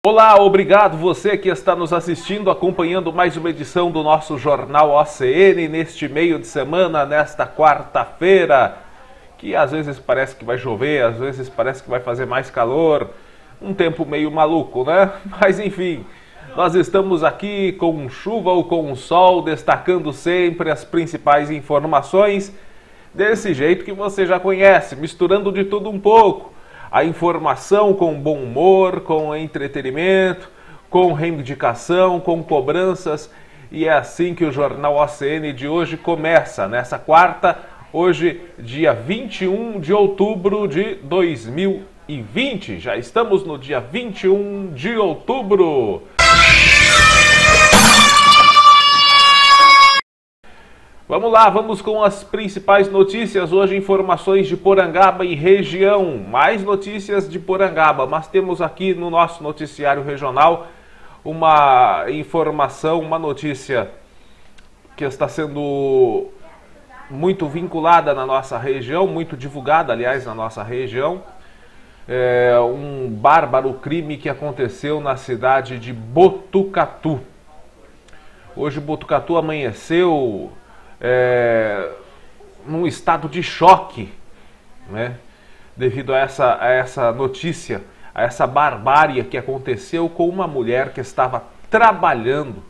Olá, obrigado você que está nos assistindo, acompanhando mais uma edição do nosso Jornal OCN neste meio de semana, nesta quarta-feira, que às vezes parece que vai chover, às vezes parece que vai fazer mais calor, um tempo meio maluco, né? Mas enfim, nós estamos aqui com chuva ou com sol, destacando sempre as principais informações, desse jeito que você já conhece, misturando de tudo um pouco. A informação com bom humor, com entretenimento, com reivindicação, com cobranças. E é assim que o Jornal OCN de hoje começa, nessa quarta, hoje, dia 21 de outubro de 2020. Já estamos no dia 21 de outubro. Vamos lá, vamos com as principais notícias. Hoje, informações de Porangaba e região. Mais notícias de Porangaba, mas temos aqui no nosso noticiário regional uma informação, uma notícia que está sendo muito vinculada na nossa região, muito divulgada, aliás, na nossa região. É um bárbaro crime que aconteceu na cidade de Botucatu. Hoje, Botucatu amanheceu num estado de choque, né? Devido a essa notícia, a essa barbárie que aconteceu com uma mulher que estava trabalhando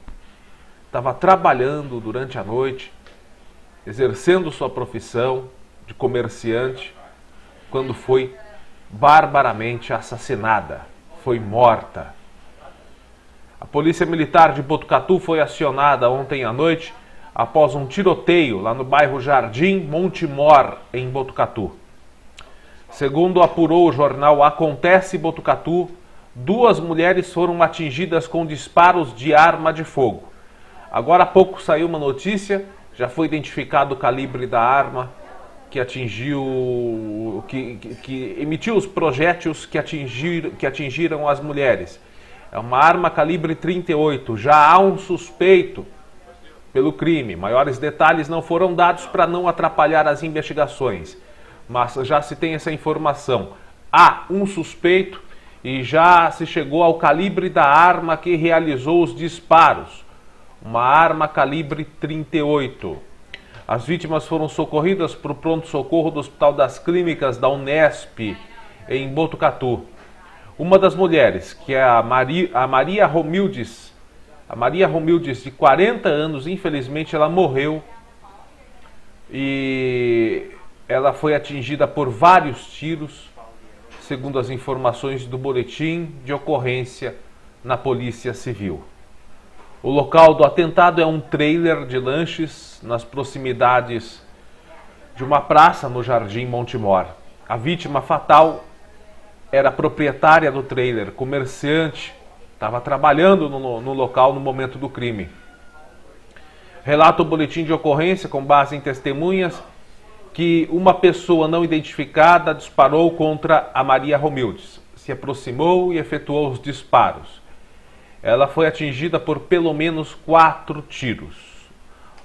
durante a noite, exercendo sua profissão de comerciante, quando foi barbaramente assassinada, foi morta. A Polícia Militar de Botucatu foi acionada ontem à noite após um tiroteio lá no bairro Jardim Montemor, em Botucatu. Segundo apurou o jornal Acontece Botucatu, 2 mulheres foram atingidas com disparos de arma de fogo. Agora há pouco saiu uma notícia, já foi identificado o calibre da arma que atingiu, que emitiu os projéteis que atingiram as mulheres. É uma arma calibre 38, já há um suspeito pelo crime. Maiores detalhes não foram dados para não atrapalhar as investigações, mas já se tem essa informação. Há um suspeito e já se chegou ao calibre da arma que realizou os disparos, uma arma calibre 38. As vítimas foram socorridas para o pronto-socorro do Hospital das Clínicas da Unesp, em Botucatu. Uma das mulheres, que é a Maria Romildes, de 40 anos, infelizmente ela morreu e ela foi atingida por vários tiros, segundo as informações do boletim de ocorrência na Polícia Civil. O local do atentado é um trailer de lanches nas proximidades de uma praça no Jardim Montemor. A vítima fatal era proprietária do trailer, comerciante, estava trabalhando no local no momento do crime. Relata o boletim de ocorrência, com base em testemunhas, que uma pessoa não identificada disparou contra a Maria Romildes. Se aproximou e efetuou os disparos. Ela foi atingida por pelo menos 4 tiros.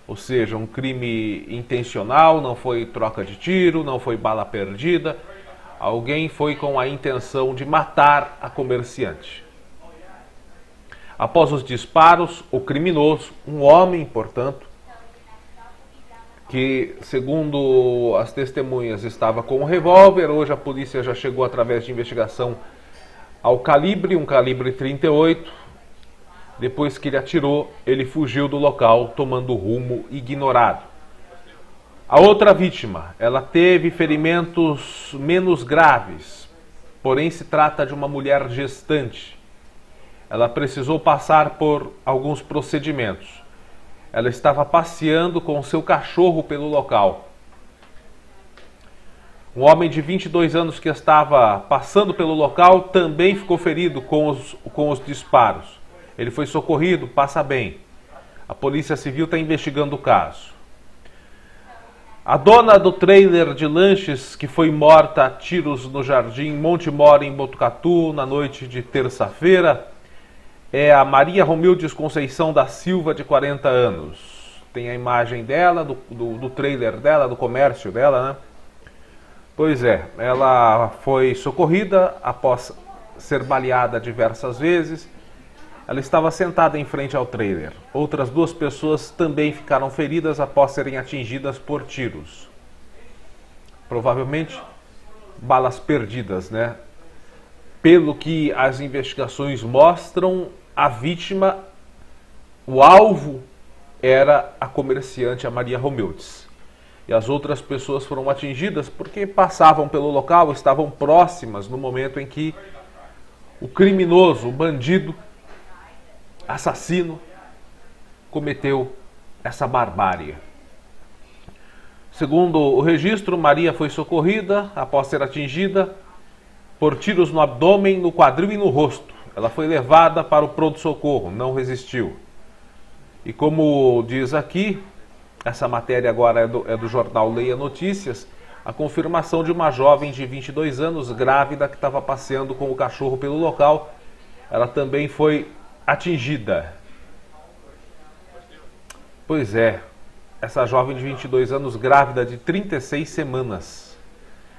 Ou seja, um crime intencional, não foi troca de tiro, não foi bala perdida. Alguém foi com a intenção de matar a comerciante. Após os disparos, o criminoso, um homem, portanto, que, segundo as testemunhas, estava com um revólver. Hoje a polícia já chegou, através de investigação, ao calibre, um calibre 38. Depois que ele atirou, ele fugiu do local, tomando rumo ignorado. A outra vítima, ela teve ferimentos menos graves, porém se trata de uma mulher gestante. Ela precisou passar por alguns procedimentos. Ela estava passeando com seu cachorro pelo local. Um homem de 22 anos que estava passando pelo local também ficou ferido com os disparos. Ele foi socorrido, passa bem. A Polícia Civil está investigando o caso. A dona do trailer de lanches que foi morta a tiros no Jardim Montemor, em Botucatu, na noite de terça-feira, é a Maria Romildes Conceição da Silva, de 40 anos. Tem a imagem dela, do trailer dela, do comércio dela, né? Pois é, ela foi socorrida após ser baleada diversas vezes. Ela estava sentada em frente ao trailer. Outras 2 pessoas também ficaram feridas após serem atingidas por tiros. Provavelmente balas perdidas, né? Pelo que as investigações mostram, a vítima, o alvo, era a comerciante, a Maria Romeudes. E as outras pessoas foram atingidas porque passavam pelo local, estavam próximas no momento em que o criminoso, o bandido, assassino, cometeu essa barbárie. Segundo o registro, Maria foi socorrida após ser atingida por tiros no abdômen, no quadril e no rosto. Ela foi levada para o pronto-socorro, não resistiu. E como diz aqui, essa matéria agora é do jornal Leia Notícias, a confirmação de uma jovem de 22 anos, grávida, que estava passeando com o cachorro pelo local. Ela também foi atingida. Pois é, essa jovem de 22 anos, grávida de 36 semanas.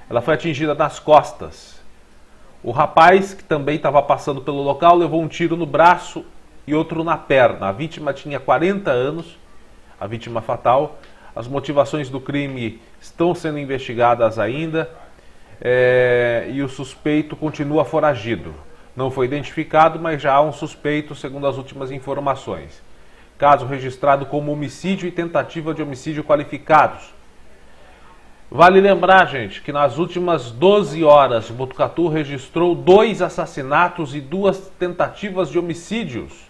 Ela foi atingida nas costas. O rapaz, que também estava passando pelo local, levou um tiro no braço e outro na perna. A vítima tinha 40 anos, a vítima fatal. As motivações do crime estão sendo investigadas ainda, e o suspeito continua foragido. Não foi identificado, mas já há um suspeito, segundo as últimas informações. Caso registrado como homicídio e tentativa de homicídio qualificados. Vale lembrar, gente, que nas últimas 12 horas, Botucatu registrou 2 assassinatos e 2 tentativas de homicídios.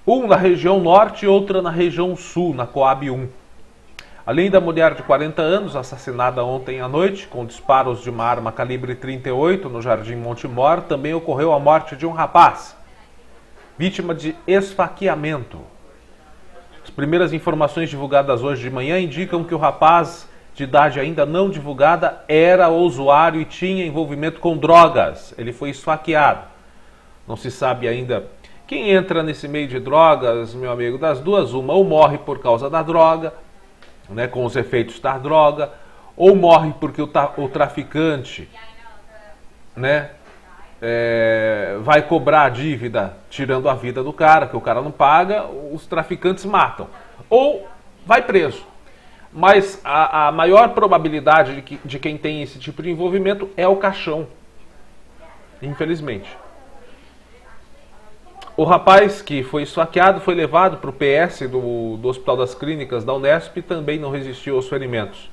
Um na região norte e outra na região sul, na Coab 1. Além da mulher de 40 anos, assassinada ontem à noite, com disparos de uma arma calibre 38 no Jardim Montemor, também ocorreu a morte de um rapaz, vítima de esfaqueamento. As primeiras informações divulgadas hoje de manhã indicam que o rapaz, de idade ainda não divulgada, era usuário e tinha envolvimento com drogas. Ele foi esfaqueado. Não se sabe ainda quem entra nesse meio de drogas, meu amigo. Das duas, uma, ou morre por causa da droga, né, com os efeitos da droga, ou morre porque o traficante, né, vai cobrar a dívida tirando a vida do cara, que o cara não paga, os traficantes matam. Ou vai preso. Mas a maior probabilidade de quem tem esse tipo de envolvimento é o caixão, infelizmente. O rapaz que foi esfaqueado foi levado para o PS do Hospital das Clínicas da Unesp e também não resistiu aos ferimentos.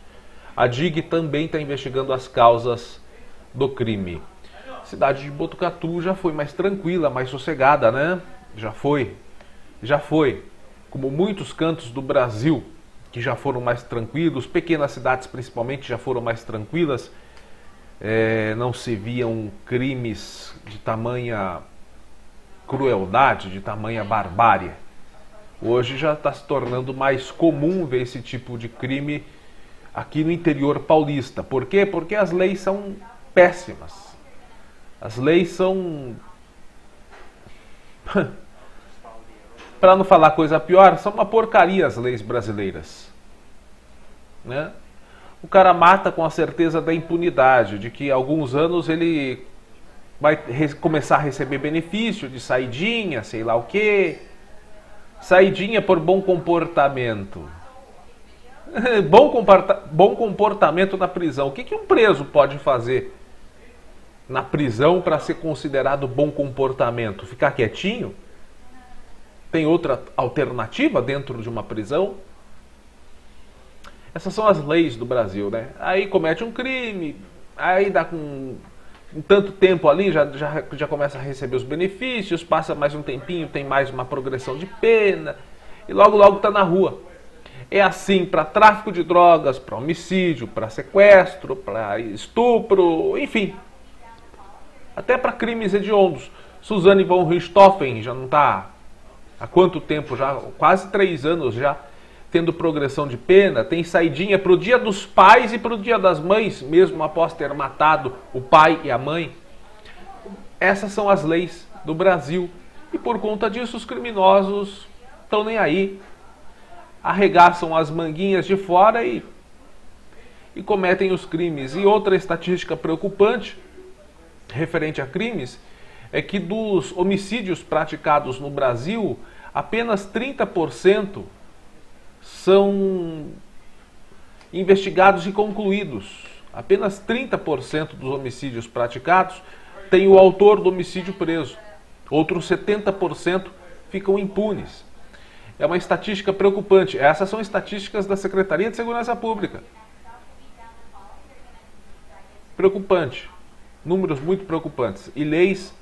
A DIG também está investigando as causas do crime. A cidade de Botucatu já foi mais tranquila, mais sossegada, né? Já foi. Como muitos cantos do Brasil que já foram mais tranquilos, pequenas cidades principalmente já foram mais tranquilas, não se viam crimes de tamanha crueldade, de tamanha barbárie. Hoje já está se tornando mais comum ver esse tipo de crime aqui no interior paulista. Por quê? Porque as leis são péssimas. As leis são... para não falar coisa pior, são uma porcaria as leis brasileiras, né? O cara mata com a certeza da impunidade, de que há alguns anos ele vai começar a receber benefício de saidinha, sei lá o quê. Saidinha por bom comportamento. Bom comportamento na prisão. O que um preso pode fazer na prisão para ser considerado bom comportamento? Ficar quietinho? Tem outra alternativa dentro de uma prisão? Essas são as leis do Brasil, né? Aí comete um crime, aí dá com tanto tempo ali, já começa a receber os benefícios, passa mais um tempinho, tem mais uma progressão de pena, e logo está na rua. É assim para tráfico de drogas, para homicídio, para sequestro, para estupro, enfim. Até para crimes hediondos. Suzane von Richthofen já não está há quanto tempo já? Quase 3 anos já tendo progressão de pena, tem saidinha para o Dia dos Pais e para o Dia das Mães, mesmo após ter matado o pai e a mãe. Essas são as leis do Brasil e por conta disso os criminosos estão nem aí, arregaçam as manguinhas de fora e cometem os crimes. E outra estatística preocupante referente a crimes é que dos homicídios praticados no Brasil, apenas 30% são investigados e concluídos. Apenas 30% dos homicídios praticados tem o autor do homicídio preso. Outros 70% ficam impunes. É uma estatística preocupante. Essas são estatísticas da Secretaria de Segurança Pública. Preocupante. Números muito preocupantes. E leis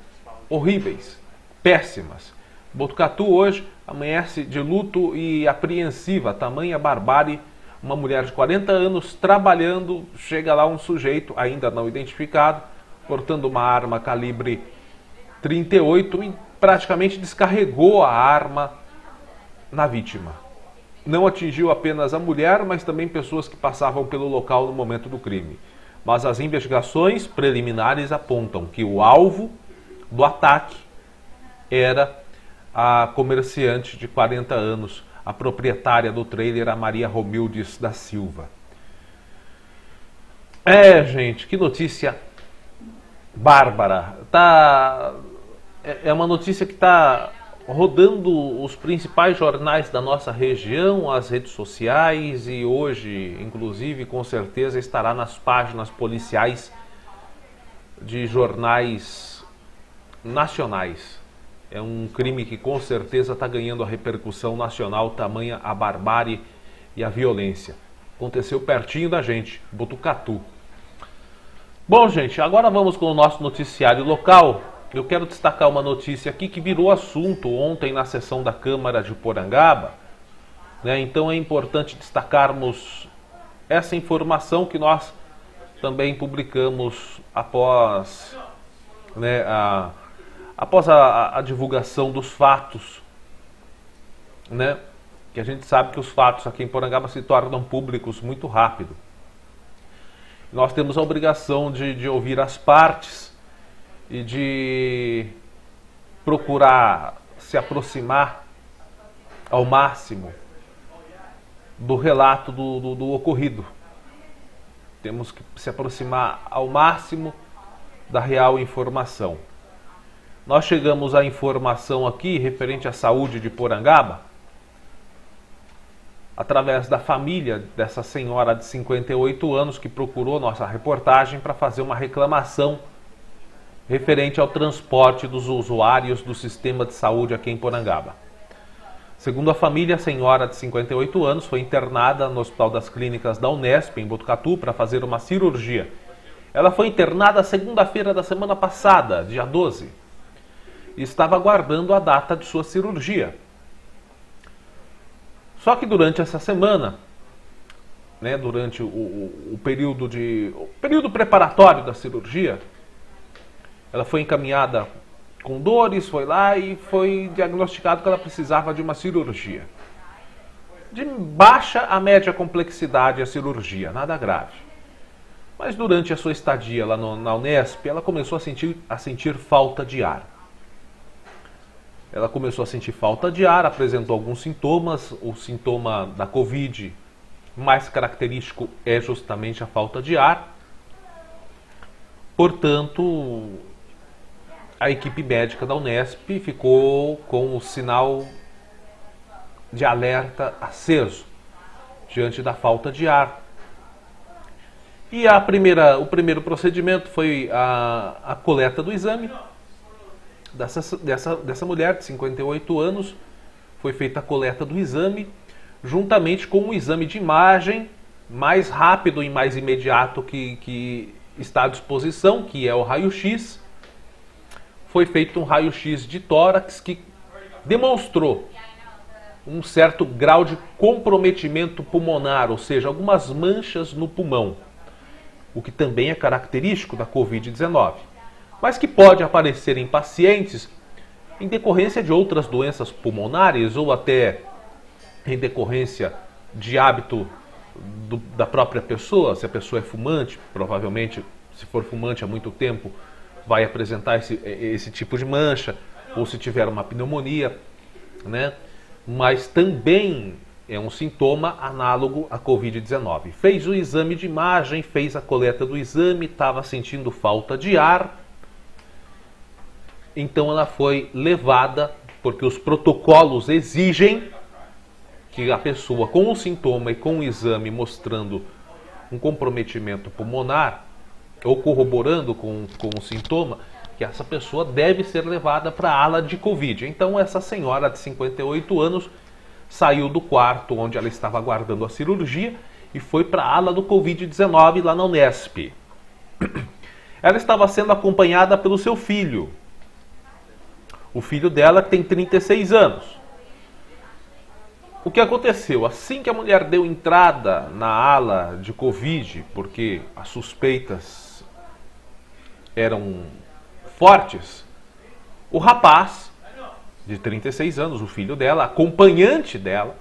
horríveis, péssimas. Botucatu hoje amanhece de luto e apreensiva, tamanha barbárie. Uma mulher de 40 anos trabalhando, chega lá um sujeito ainda não identificado, portando uma arma calibre 38 e praticamente descarregou a arma na vítima. Não atingiu apenas a mulher, mas também pessoas que passavam pelo local no momento do crime. Mas as investigações preliminares apontam que o alvo do ataque era a comerciante de 40 anos, a proprietária do trailer, a Maria Romildes da Silva. Gente, que notícia bárbara. É uma notícia que está rodando os principais jornais da nossa região, as redes sociais, e hoje, inclusive, com certeza estará nas páginas policiais de jornais nacionais. É um crime que com certeza está ganhando a repercussão nacional, tamanha a barbárie e a violência. Aconteceu pertinho da gente, Botucatu. Bom, gente, agora vamos com o nosso noticiário local. Eu quero destacar uma notícia aqui que virou assunto ontem na sessão da Câmara de Porangaba, né? Então é importante destacarmos essa informação que nós também publicamos após, né, a divulgação dos fatos, né? Que a gente sabe que os fatos aqui em Porangaba se tornam públicos muito rápido. Nós temos a obrigação de ouvir as partes e de procurar se aproximar ao máximo do relato do ocorrido. Temos que se aproximar ao máximo da real informação. Nós chegamos à informação aqui referente à saúde de Porangaba através da família dessa senhora de 58 anos que procurou nossa reportagem para fazer uma reclamação referente ao transporte dos usuários do sistema de saúde aqui em Porangaba. Segundo a família, a senhora de 58 anos foi internada no Hospital das Clínicas da Unesp, em Botucatu, para fazer uma cirurgia. Ela foi internada segunda-feira da semana passada, dia 12, e estava aguardando a data de sua cirurgia. Só que durante essa semana, né, durante o período preparatório da cirurgia, ela foi encaminhada com dores, foi lá e foi diagnosticado que ela precisava de uma cirurgia. De baixa a média complexidade a cirurgia, nada grave. Mas durante a sua estadia lá na Unesp, ela começou a sentir falta de ar. Ela começou a sentir falta de ar, apresentou alguns sintomas. O sintoma da Covid mais característico é justamente a falta de ar. Portanto, a equipe médica da Unesp ficou com o sinal de alerta aceso diante da falta de ar. E o primeiro procedimento foi a coleta do exame dessa mulher de 58 anos. Foi feita a coleta do exame, juntamente com um exame de imagem mais rápido e mais imediato que está à disposição, que é o raio-x. Foi feito um raio-x de tórax que demonstrou um certo grau de comprometimento pulmonar, ou seja, algumas manchas no pulmão, o que também é característico da Covid-19, mas que pode aparecer em pacientes em decorrência de outras doenças pulmonares ou até em decorrência de hábito da própria pessoa. Se a pessoa é fumante, provavelmente, se for fumante há muito tempo, vai apresentar esse tipo de mancha, ou se tiver uma pneumonia, né? Mas também é um sintoma análogo à Covid-19. Fez o exame de imagem, fez a coleta do exame, estava sentindo falta de ar, Então ela foi levada, porque os protocolos exigem que a pessoa com o sintoma e com o exame mostrando um comprometimento pulmonar, ou corroborando com o sintoma, que essa pessoa deve ser levada para a ala de Covid. Então essa senhora de 58 anos saiu do quarto onde ela estava aguardando a cirurgia e foi para a ala do Covid-19 lá na Unesp. Ela estava sendo acompanhada pelo seu filho. O filho dela tem 36 anos. O que aconteceu? Assim que a mulher deu entrada na ala de Covid, porque as suspeitas eram fortes, o rapaz de 36 anos, o filho dela, acompanhante dela,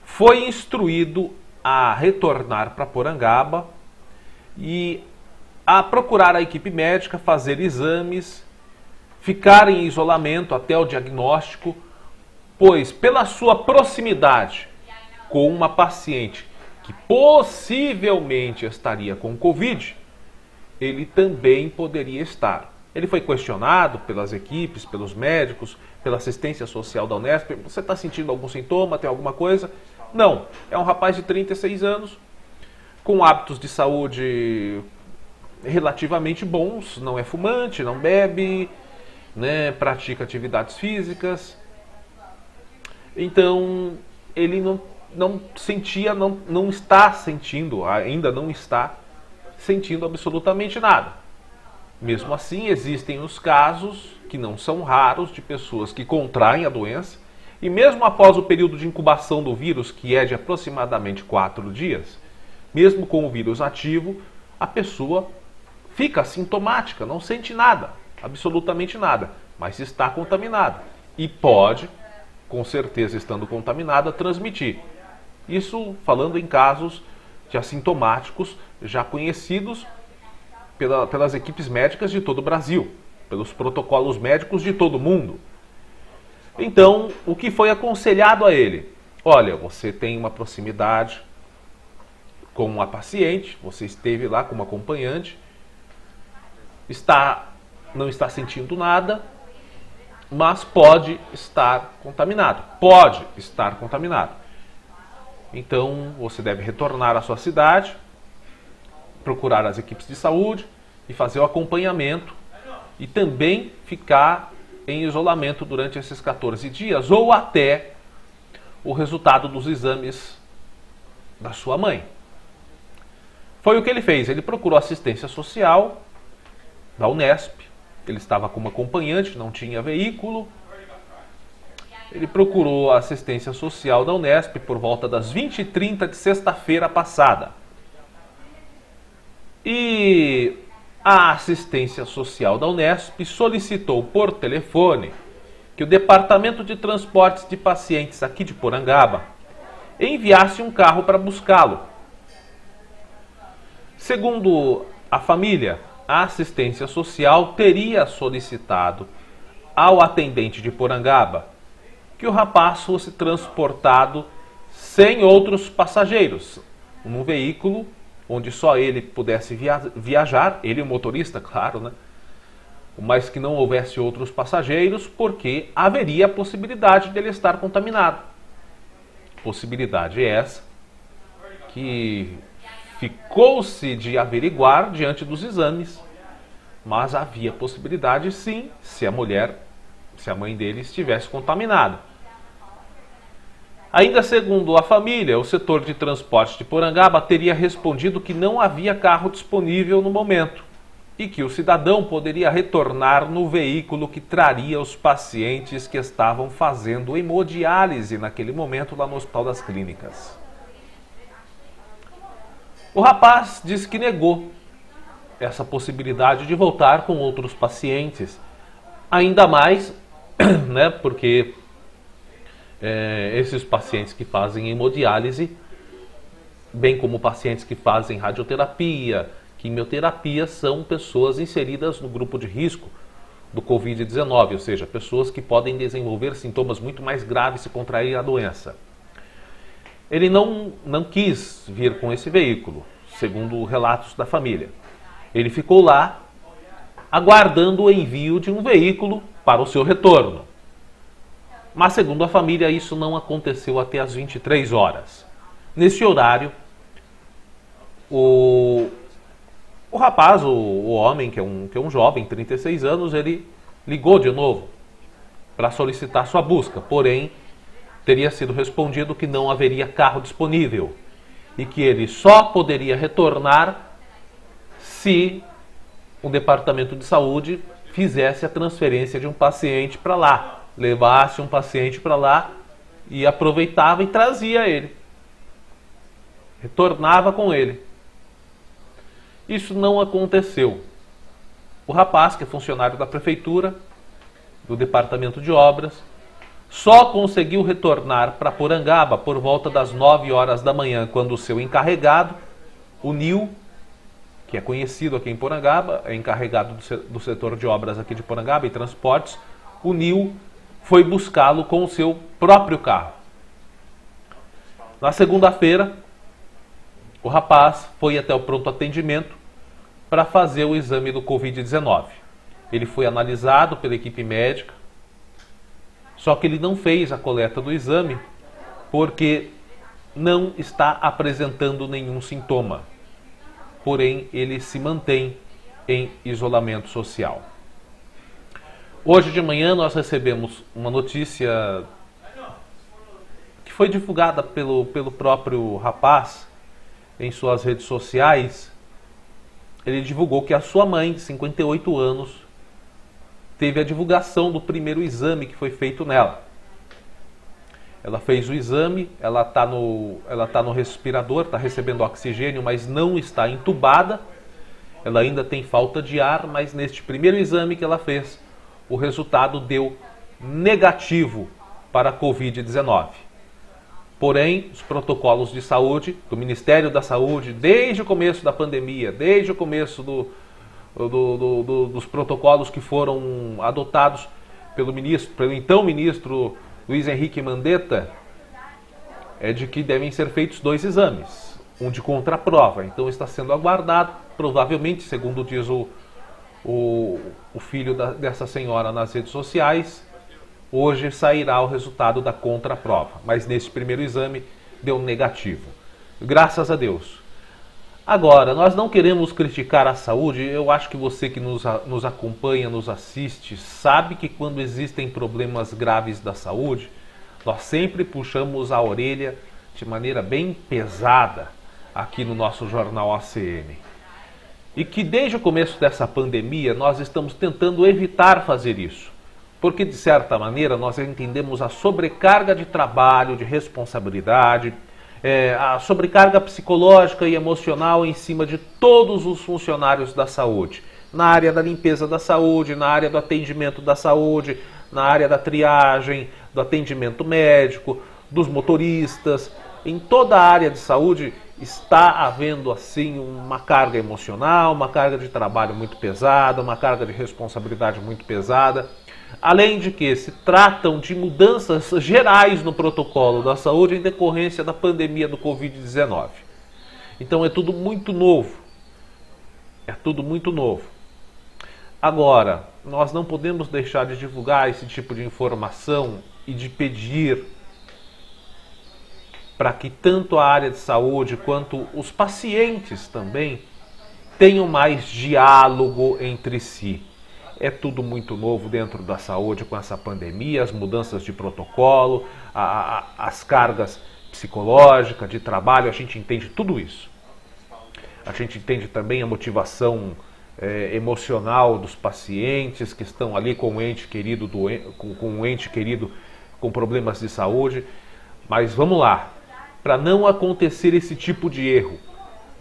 foi instruído a retornar para Porangaba e a procurar a equipe médica, fazer exames, ficar em isolamento até o diagnóstico, pois pela sua proximidade com uma paciente que possivelmente estaria com Covid, ele também poderia estar. Ele foi questionado pelas equipes, pelos médicos, pela assistência social da Unesp. Você está sentindo algum sintoma, tem alguma coisa? Não. É um rapaz de 36 anos, com hábitos de saúde relativamente bons, não é fumante, não bebe, né, pratica atividades físicas. Então, ele não sentia, não está sentindo, ainda não está sentindo absolutamente nada. Mesmo assim, existem os casos, que não são raros, de pessoas que contraem a doença, e mesmo após o período de incubação do vírus, que é de aproximadamente 4 dias, mesmo com o vírus ativo, a pessoa fica assintomática, não sente nada, absolutamente nada, mas está contaminada e pode, com certeza estando contaminada, transmitir. Isso falando em casos de assintomáticos já conhecidos pelas equipes médicas de todo o Brasil, pelos protocolos médicos de todo o mundo. Então, o que foi aconselhado a ele? Olha, você tem uma proximidade com uma paciente, você esteve lá como acompanhante, não está sentindo nada, mas pode estar contaminado. Pode estar contaminado. Então, você deve retornar à sua cidade, procurar as equipes de saúde e fazer o acompanhamento e também ficar em isolamento durante esses 14 dias ou até o resultado dos exames da sua mãe. Foi o que ele fez. Ele procurou assistência social da Unesp. Ele estava como acompanhante, não tinha veículo. Ele procurou a assistência social da Unesp por volta das 20h30 de sexta-feira passada. E a assistência social da Unesp solicitou por telefone que o Departamento de Transportes de Pacientes aqui de Porangaba enviasse um carro para buscá-lo. Segundo a família, a assistência social teria solicitado ao atendente de Porangaba que o rapaz fosse transportado sem outros passageiros, num veículo onde só ele pudesse viajar, ele e o motorista, claro, né? Mas que não houvesse outros passageiros, porque haveria a possibilidade de ele estar contaminado. Possibilidade essa que ficou-se de averiguar diante dos exames, mas havia possibilidade sim, se a mãe dele estivesse contaminada. Ainda segundo a família, o setor de transporte de Porangaba teria respondido que não havia carro disponível no momento e que o cidadão poderia retornar no veículo que traria os pacientes que estavam fazendo hemodiálise naquele momento lá no Hospital das Clínicas. O rapaz disse que negou essa possibilidade de voltar com outros pacientes, ainda mais, né, porque esses pacientes que fazem hemodiálise, bem como pacientes que fazem radioterapia, quimioterapia, são pessoas inseridas no grupo de risco do Covid-19, ou seja, pessoas que podem desenvolver sintomas muito mais graves se contrair a doença. Ele não quis vir com esse veículo, segundo relatos da família. Ele ficou lá aguardando o envio de um veículo para o seu retorno. Mas, segundo a família, isso não aconteceu até as 23 horas. Nesse horário, o rapaz, o homem, que é um jovem, 36 anos, ele ligou de novo para solicitar sua busca, porém, teria sido respondido que não haveria carro disponível e que ele só poderia retornar se o departamento de saúde fizesse a transferência de um paciente para lá, levasse um paciente para lá e aproveitava e trazia ele, retornava com ele. Isso não aconteceu. O rapaz, que é funcionário da prefeitura, do departamento de obras, só conseguiu retornar para Porangaba por volta das 9 horas da manhã, quando o seu encarregado, o Nil, que é conhecido aqui em Porangaba, é encarregado do setor de obras aqui de Porangaba e transportes, o Nil foi buscá-lo com o seu próprio carro. Na segunda-feira, o rapaz foi até o pronto atendimento para fazer o exame do Covid-19. Ele foi analisado pela equipe médica, só que ele não fez a coleta do exame porque não está apresentando nenhum sintoma. Porém, ele se mantém em isolamento social. Hoje de manhã nós recebemos uma notícia que foi divulgada pelo próprio rapaz em suas redes sociais. Ele divulgou que a sua mãe, de 58 anos, teve a divulgação do primeiro exame que foi feito nela. Ela fez o exame, ela está no respirador, está recebendo oxigênio, mas não está entubada. Ela ainda tem falta de ar, mas neste primeiro exame que ela fez, o resultado deu negativo para a Covid-19. Porém, os protocolos de saúde do Ministério da Saúde, desde o começo da pandemia, desde o começo dos protocolos que foram adotados pelo então ministro Luiz Henrique Mandetta, é de que devem ser feitos 2 exames, um de contraprova. Então está sendo aguardado, provavelmente, segundo diz o filho dessa senhora nas redes sociais, hoje sairá o resultado da contraprova. Mas nesse primeiro exame deu negativo. Graças a Deus. Agora, nós não queremos criticar a saúde. Eu acho que você que nos acompanha, nos assiste, sabe que quando existem problemas graves da saúde, nós sempre puxamos a orelha de maneira bem pesada aqui no nosso jornal ACN. E que desde o começo dessa pandemia nós estamos tentando evitar fazer isso. Porque, de certa maneira, nós entendemos a sobrecarga de trabalho, de responsabilidade, a sobrecarga psicológica e emocional em cima de todos os funcionários da saúde. Na área da limpeza da saúde, na área do atendimento da saúde, na área da triagem, do atendimento médico, dos motoristas. Em toda a área de saúde está havendo assim uma carga emocional, uma carga de trabalho muito pesada, uma carga de responsabilidade muito pesada. Além de que se tratam de mudanças gerais no protocolo da saúde em decorrência da pandemia do Covid-19. Então é tudo muito novo. É tudo muito novo. Agora, nós não podemos deixar de divulgar esse tipo de informação e de pedir para que tanto a área de saúde quanto os pacientes também tenham mais diálogo entre si. É tudo muito novo dentro da saúde com essa pandemia, as mudanças de protocolo, as cargas psicológicas, de trabalho, a gente entende tudo isso. A gente entende também a motivação emocional dos pacientes que estão ali com um ente querido, com problemas de saúde. Mas vamos lá, para não acontecer esse tipo de erro,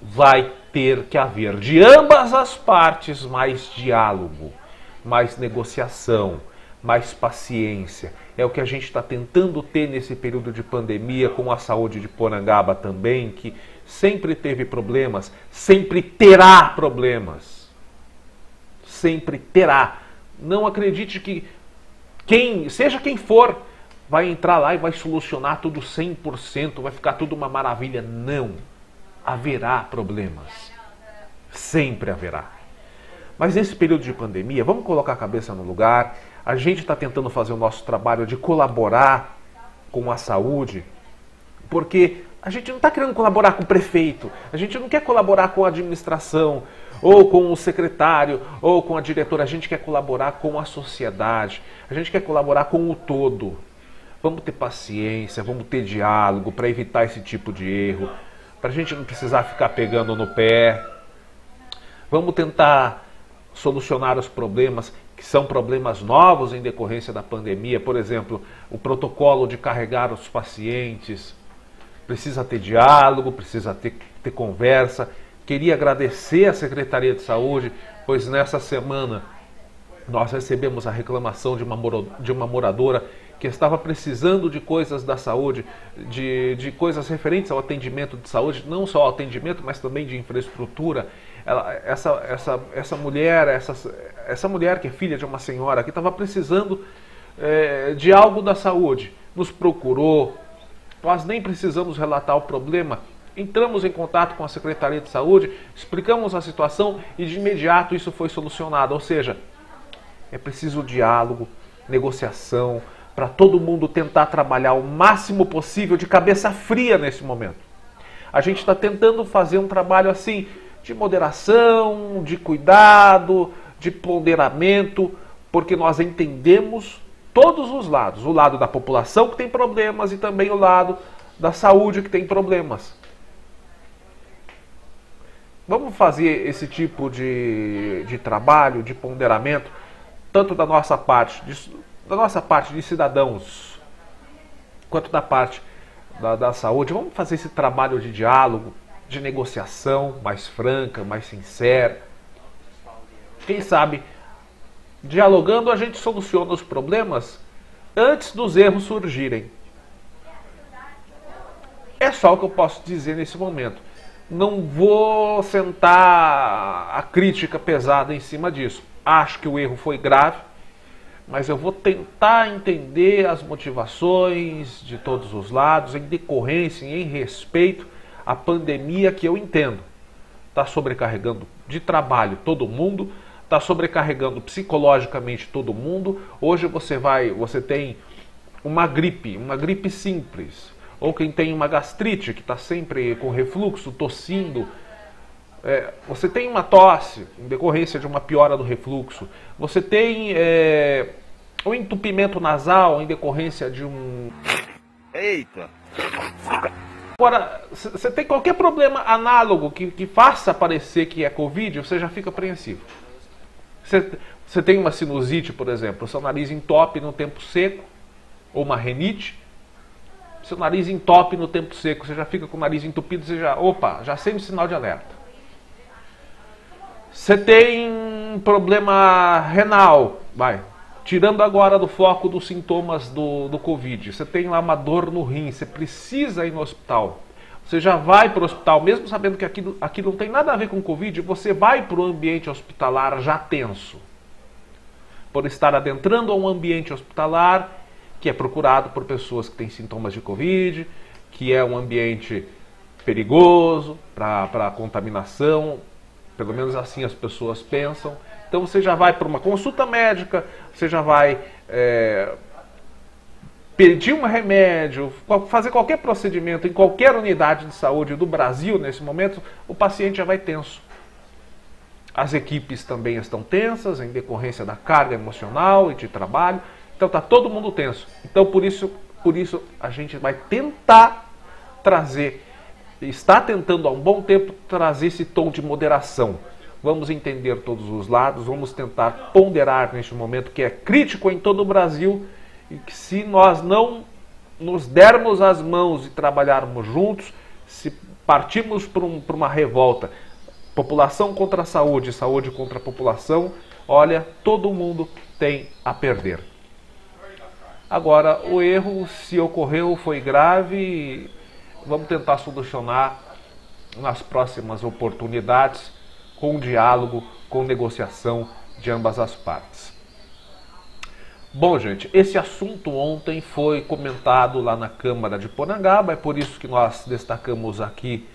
vai ter que haver de ambas as partes mais diálogo, mais negociação, mais paciência. É o que a gente está tentando ter nesse período de pandemia com a saúde de Porangaba também, que sempre teve problemas, sempre terá problemas. Sempre terá. Não acredite que seja quem for, vai entrar lá e vai solucionar tudo 100%, vai ficar tudo uma maravilha. Não. Haverá problemas. Sempre haverá. Mas nesse período de pandemia, vamos colocar a cabeça no lugar. A gente está tentando fazer o nosso trabalho de colaborar com a saúde, porque a gente não está querendo colaborar com o prefeito, a gente não quer colaborar com a administração, ou com o secretário, ou com a diretora, a gente quer colaborar com a sociedade, a gente quer colaborar com o todo. Vamos ter paciência, vamos ter diálogo para evitar esse tipo de erro, para a gente não precisar ficar pegando no pé. Vamos tentar solucionar os problemas que são problemas novos em decorrência da pandemia. Por exemplo, o protocolo de carregar os pacientes. Precisa ter diálogo, precisa ter conversa. Queria agradecer à Secretaria de Saúde, pois nessa semana nós recebemos a reclamação de uma moradora que estava precisando de coisas da saúde, de coisas referentes ao atendimento de saúde, não só ao atendimento, mas também de infraestrutura. Essa mulher que é filha de uma senhora que estava precisando de algo da saúde, nos procurou. Nós nem precisamos relatar o problema. Entramos em contato com a Secretaria de Saúde, explicamos a situação e de imediato isso foi solucionado. Ou seja, é preciso diálogo, negociação, para todo mundo tentar trabalhar o máximo possível de cabeça fria nesse momento. A gente está tentando fazer um trabalho assim, de moderação, de cuidado, de ponderamento, porque nós entendemos todos os lados. O lado da população que tem problemas e também o lado da saúde que tem problemas. Vamos fazer esse tipo de trabalho, de ponderamento, tanto da nossa parte de cidadãos, quanto da parte da saúde. Vamos fazer esse trabalho de diálogo, de negociação mais franca, mais sincera. Quem sabe, dialogando, a gente soluciona os problemas antes dos erros surgirem. É só o que eu posso dizer nesse momento. Não vou sentar a crítica pesada em cima disso. Acho que o erro foi grave, mas eu vou tentar entender as motivações de todos os lados, em decorrência e em respeito à pandemia, que eu entendo. Está sobrecarregando de trabalho todo mundo, está sobrecarregando psicologicamente todo mundo. Hoje você tem uma gripe simples, ou quem tem uma gastrite, que está sempre com refluxo, tossindo. Você tem uma tosse em decorrência de uma piora do refluxo. Você tem um entupimento nasal em decorrência de um... Eita! Agora, você tem qualquer problema análogo que faça parecer que é Covid, você já fica apreensivo. Você tem uma sinusite, por exemplo, seu nariz entope no tempo seco, ou uma rinite, seu nariz entope no tempo seco, você já fica com o nariz entupido, você já acende sinal de alerta. Você tem um problema renal, tirando agora do foco dos sintomas do Covid, você tem lá uma dor no rim, você precisa ir no hospital. Você já vai para o hospital, mesmo sabendo que aqui não tem nada a ver com Covid, você vai para o ambiente hospitalar já tenso. Por estar adentrando a um ambiente hospitalar que é procurado por pessoas que têm sintomas de Covid, que é um ambiente perigoso para contaminação, pelo menos assim as pessoas pensam. Então você já vai para uma consulta médica, você já vai pedir um remédio, fazer qualquer procedimento em qualquer unidade de saúde do Brasil nesse momento, o paciente já vai tenso. As equipes também estão tensas em decorrência da carga emocional e de trabalho. Então está todo mundo tenso. Então por isso a gente vai tentar trazer, está tentando há um bom tempo trazer esse tom de moderação. Vamos entender todos os lados, vamos tentar ponderar neste momento que é crítico em todo o Brasil e que se nós não nos dermos as mãos e trabalharmos juntos, se partirmos para uma revolta, população contra a saúde, saúde contra a população, olha, todo mundo tem a perder. Agora, o erro, se ocorreu, foi grave, vamos tentar solucionar nas próximas oportunidades, com diálogo, com negociação de ambas as partes. Bom, gente, esse assunto ontem foi comentado lá na Câmara de Porangaba, é por isso que nós destacamos aqui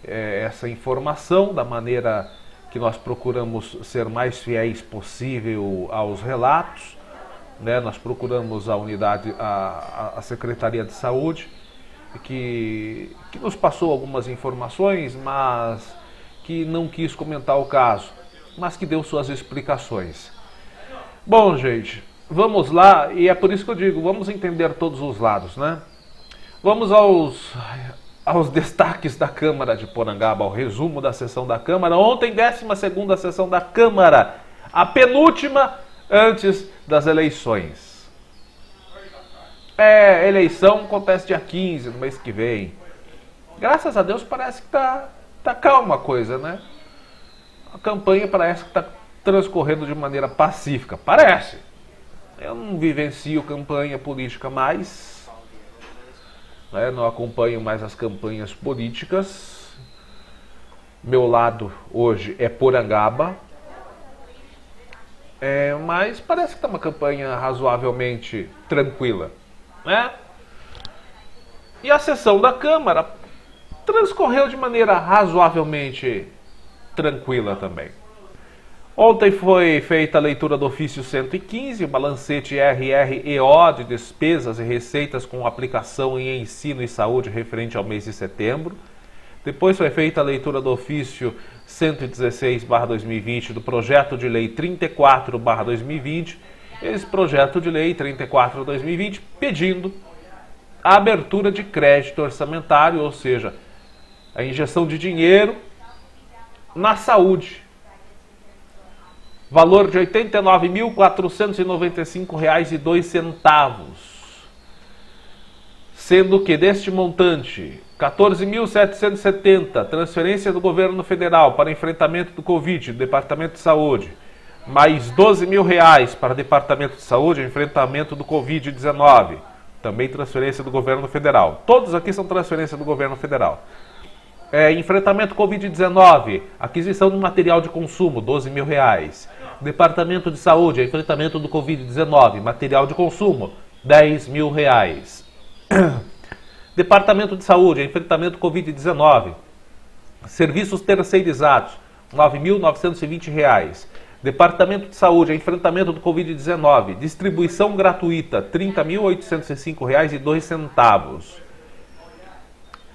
essa informação, da maneira que nós procuramos ser mais fiéis possível aos relatos, né? Nós procuramos a unidade, a Secretaria de Saúde, que nos passou algumas informações, mas que não quis comentar o caso, mas que deu suas explicações. Bom, gente, vamos lá, e é por isso que eu digo, vamos entender todos os lados, né? Vamos aos destaques da Câmara de Porangaba, ao resumo da sessão da Câmara. Ontem, 12ª sessão da Câmara, a penúltima antes das eleições. Eleição acontece dia 15, no mês que vem. Graças a Deus parece que tá calma a coisa, né? A campanha parece que está transcorrendo de maneira pacífica. Parece. Eu não vivencio campanha política mais, né? Não acompanho mais as campanhas políticas. Meu lado hoje é Porangaba. Mas parece que está uma campanha razoavelmente tranquila, né? E a sessão da Câmara transcorreu de maneira razoavelmente tranquila também. Ontem foi feita a leitura do ofício 115, o balancete RREO de despesas e receitas com aplicação em ensino e saúde referente ao mês de setembro. Depois foi feita a leitura do ofício 116/2020 do projeto de lei 34/2020, esse projeto de lei 34/2020 pedindo a abertura de crédito orçamentário, ou seja, a injeção de dinheiro na saúde. Valor de R$ 89.495,02, sendo que deste montante, R$ 14.770, transferência do governo federal para enfrentamento do Covid, do Departamento de Saúde, mais R$ 12.000 para o Departamento de Saúde, enfrentamento do Covid-19, também transferência do governo federal. Todos aqui são transferência do governo federal. Enfrentamento Covid-19, aquisição de material de consumo, R$ 12.000. Departamento de Saúde, enfrentamento do Covid-19, material de consumo, R$ 10.000. Departamento de Saúde, enfrentamento Covid-19, serviços terceirizados, R$ 9.920. Departamento de Saúde, enfrentamento do Covid-19, distribuição gratuita, R$ 30.805,02.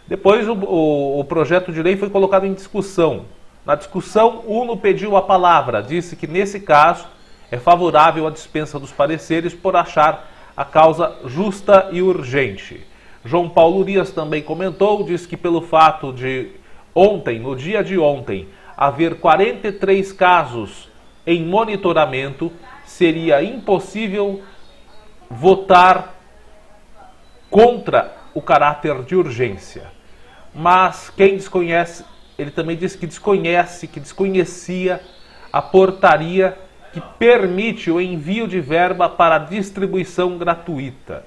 Depois o projeto de lei foi colocado em discussão. Na discussão, Uno pediu a palavra, disse que nesse caso é favorável à dispensa dos pareceres por achar a causa justa e urgente. João Paulo Urias também comentou, disse que pelo fato de ontem, no dia de ontem, haver 43 casos em monitoramento, seria impossível votar contra o caráter de urgência. Mas quem desconhece, ele também disse que desconhecia a portaria que permite o envio de verba para distribuição gratuita,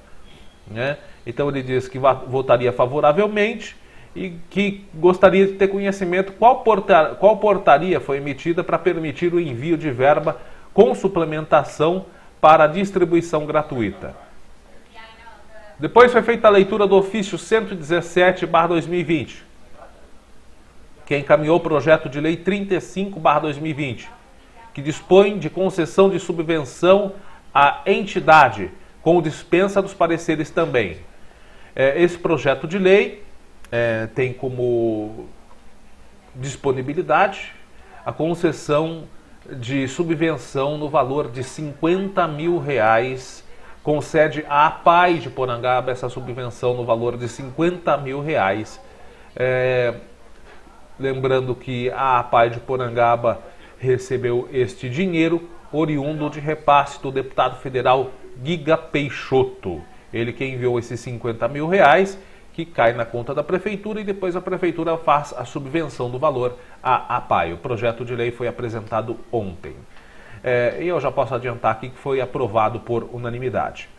né? Então ele disse que votaria favoravelmente e que gostaria de ter conhecimento qual portaria foi emitida para permitir o envio de verba com suplementação para distribuição gratuita. Depois foi feita a leitura do ofício 117/2020, que encaminhou o projeto de lei 35/2020, que dispõe de concessão de subvenção à entidade, com dispensa dos pareceres também. Esse projeto de lei tem como disponibilidade a concessão de subvenção no valor de R$ 50.000, concede à APAI de Porangaba essa subvenção no valor de R$ 50.000. Lembrando que a APAI de Porangaba recebeu este dinheiro oriundo de repasse do deputado federal Giga Peixoto. Ele que enviou esses R$ 50.000, que cai na conta da prefeitura e depois a prefeitura faz a subvenção do valor à APAI. O projeto de lei foi apresentado ontem. E eu já posso adiantar aqui que foi aprovado por unanimidade.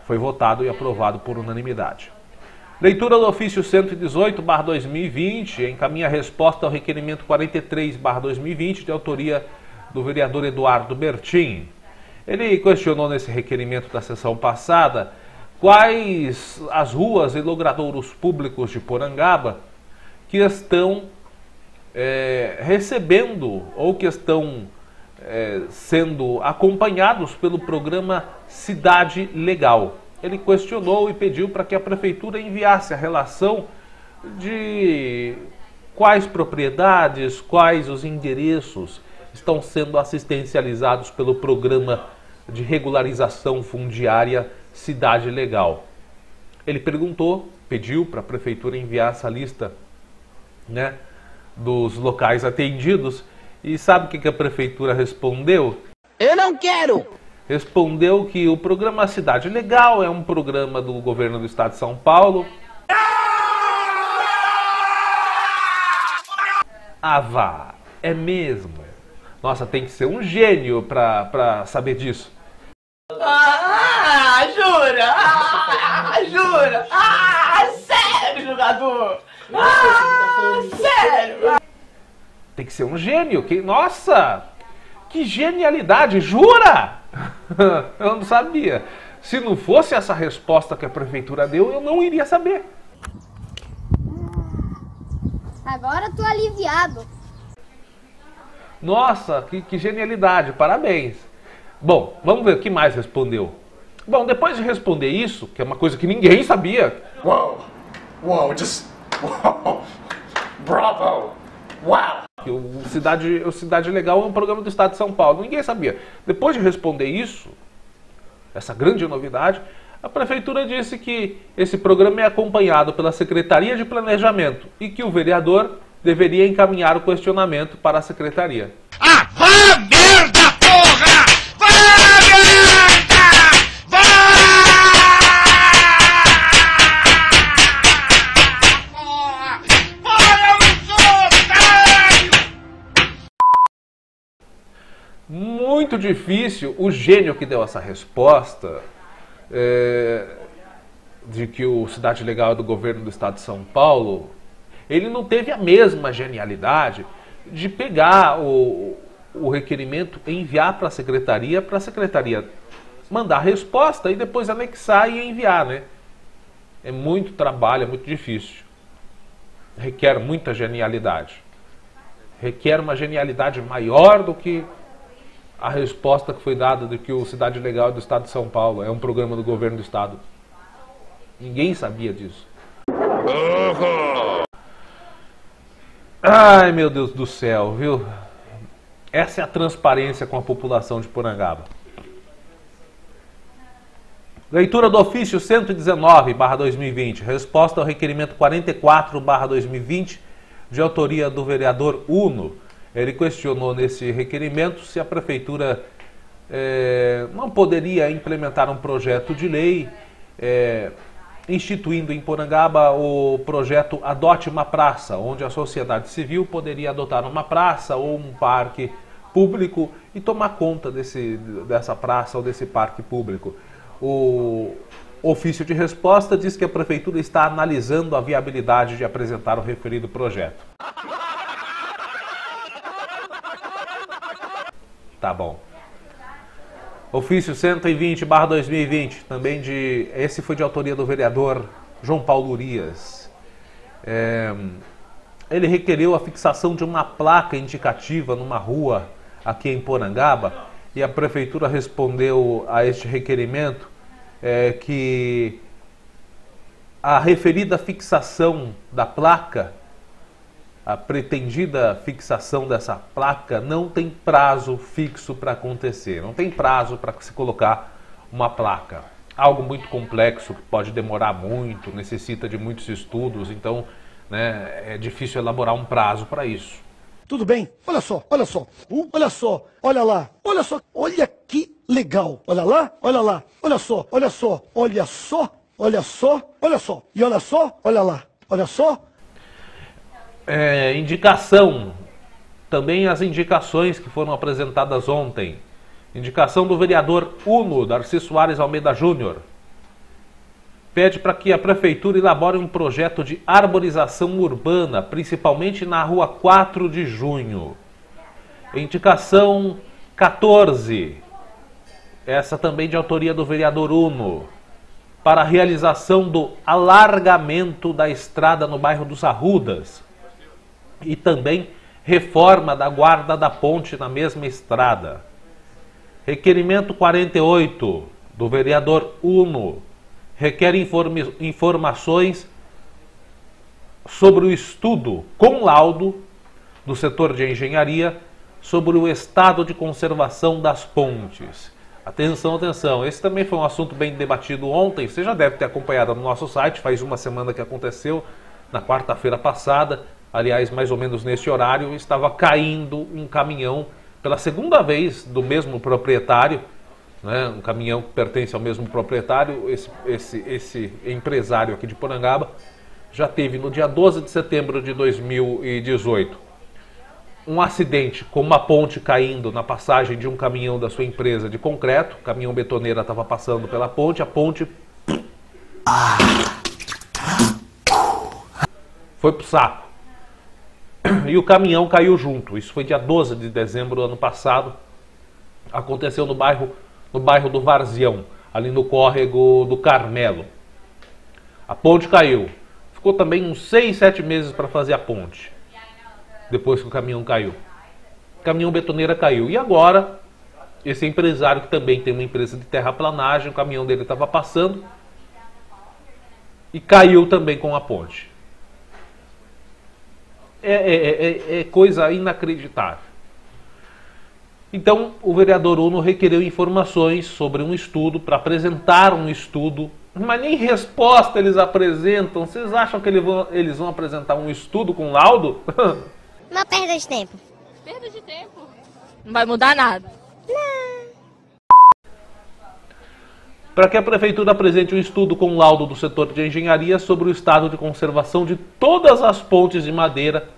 Foi votado e aprovado por unanimidade. Leitura do ofício 118/2020, encaminha a resposta ao requerimento 43/2020, de autoria do vereador Eduardo Bertin. Ele questionou nesse requerimento da sessão passada quais as ruas e logradouros públicos de Porangaba que estão recebendo ou que estão sendo acompanhados pelo programa Cidade Legal. Ele questionou e pediu para que a prefeitura enviasse a relação de quais propriedades, quais os endereços estão sendo assistencializados pelo programa de regularização fundiária Cidade Legal. Ele pediu para a prefeitura enviar essa lista, né, dos locais atendidos. E sabe o que a prefeitura respondeu? Eu não quero! Respondeu que o programa Cidade Legal é um programa do governo do estado de São Paulo. Ah, vá, é mesmo? Nossa, tem que ser um gênio pra saber disso. Jura? Jura? Sério, jogador? Sério? Tem que ser um gênio. Nossa, que genialidade, jura? Eu não sabia. Se não fosse essa resposta que a prefeitura deu, eu não iria saber. Agora tô aliviado. Nossa, que genialidade, parabéns. Bom, vamos ver o que mais respondeu. Bom, depois de responder isso, que é uma coisa que ninguém sabia. Uou, uou, bravo, uau. O Cidade Legal é um programa do estado de São Paulo, ninguém sabia. Depois de responder isso, essa grande novidade, a prefeitura disse que esse programa é acompanhado pela Secretaria de Planejamento e que o vereador deveria encaminhar o questionamento para a secretaria. Ah, vá merda, porra! Vá merda! Vá! Porra! Porra, eu não sou otário! Muito difícil, o gênio que deu essa resposta, de que o Cidade Legal é do governo do estado de São Paulo, ele não teve a mesma genialidade de pegar o requerimento e enviar para a secretaria mandar a resposta e depois anexar e enviar, né? É muito trabalho, é muito difícil. Requer muita genialidade. Requer uma genialidade maior do que a resposta que foi dada de que o Cidade Legal é do estado de São Paulo, é um programa do governo do estado. Ninguém sabia disso. Ai, meu Deus do céu, viu? Essa é a transparência com a população de Porangaba. Leitura do ofício 119/2020. Resposta ao requerimento 44/2020, de autoria do vereador Uno. Ele questionou nesse requerimento se a prefeitura não poderia implementar um projeto de lei instituindo em Porangaba o projeto Adote uma Praça, onde a sociedade civil poderia adotar uma praça ou um parque público e tomar conta dessa praça ou desse parque público. O ofício de resposta diz que a prefeitura está analisando a viabilidade de apresentar o referido projeto. Tá bom. Ofício 120/2020, também esse foi de autoria do vereador João Paulo Urias. Ele requereu a fixação de uma placa indicativa numa rua aqui em Porangaba e a prefeitura respondeu a este requerimento que a referida fixação da placa, a pretendida fixação dessa placa não tem prazo fixo para acontecer, não tem prazo para se colocar uma placa. Algo muito complexo, pode demorar muito, necessita de muitos estudos, então é difícil elaborar um prazo para isso. Tudo bem? Olha só, olha só, olha lá, olha só, olha que legal, olha lá, olha lá, olha só, olha só, olha só, olha só, olha só, e olha só, olha lá, olha só. Indicação, também as indicações que foram apresentadas ontem. Indicação do vereador Uno, Darcy Soares Almeida Júnior. Pede para que a prefeitura elabore um projeto de arborização urbana, principalmente na rua 4 de junho. Indicação 14, essa também de autoria do vereador Uno, para a realização do alargamento da estrada no bairro dos Arrudas. E também reforma da guarda da ponte na mesma estrada. Requerimento 48 do vereador Uno requer informações sobre o estudo com laudo do setor de engenharia sobre o estado de conservação das pontes. Atenção, atenção, esse também foi um assunto bem debatido ontem, você já deve ter acompanhado no nosso site, faz uma semana que aconteceu, na quarta-feira passada, aliás, mais ou menos nesse horário, estava caindo um caminhão pela segunda vez do mesmo proprietário, né, um caminhão que pertence ao mesmo proprietário, esse empresário aqui de Porangaba, já teve no dia 12 de setembro de 2018 um acidente com uma ponte caindo na passagem de um caminhão da sua empresa de concreto. O caminhão betoneira estava passando pela ponte, a ponte foi pro saco. E o caminhão caiu junto. Isso foi dia 12 de dezembro do ano passado. Aconteceu no bairro do Varzião, ali no córrego do Carmelo. A ponte caiu. Ficou também uns 6, 7 meses para fazer a ponte. Depois que o caminhão caiu. O caminhão betoneira caiu. E agora, esse empresário que também tem uma empresa de terraplanagem, o caminhão dele estava passando e caiu também com a ponte. É coisa inacreditável. Então, o vereador Uno requereu informações sobre um estudo, para apresentar um estudo, mas nem resposta eles apresentam. Vocês acham que eles vão apresentar um estudo com laudo? Uma perda de tempo. Perda de tempo? Não vai mudar nada. Para que a prefeitura apresente um estudo com laudo do setor de engenharia sobre o estado de conservação de todas as pontes de madeira,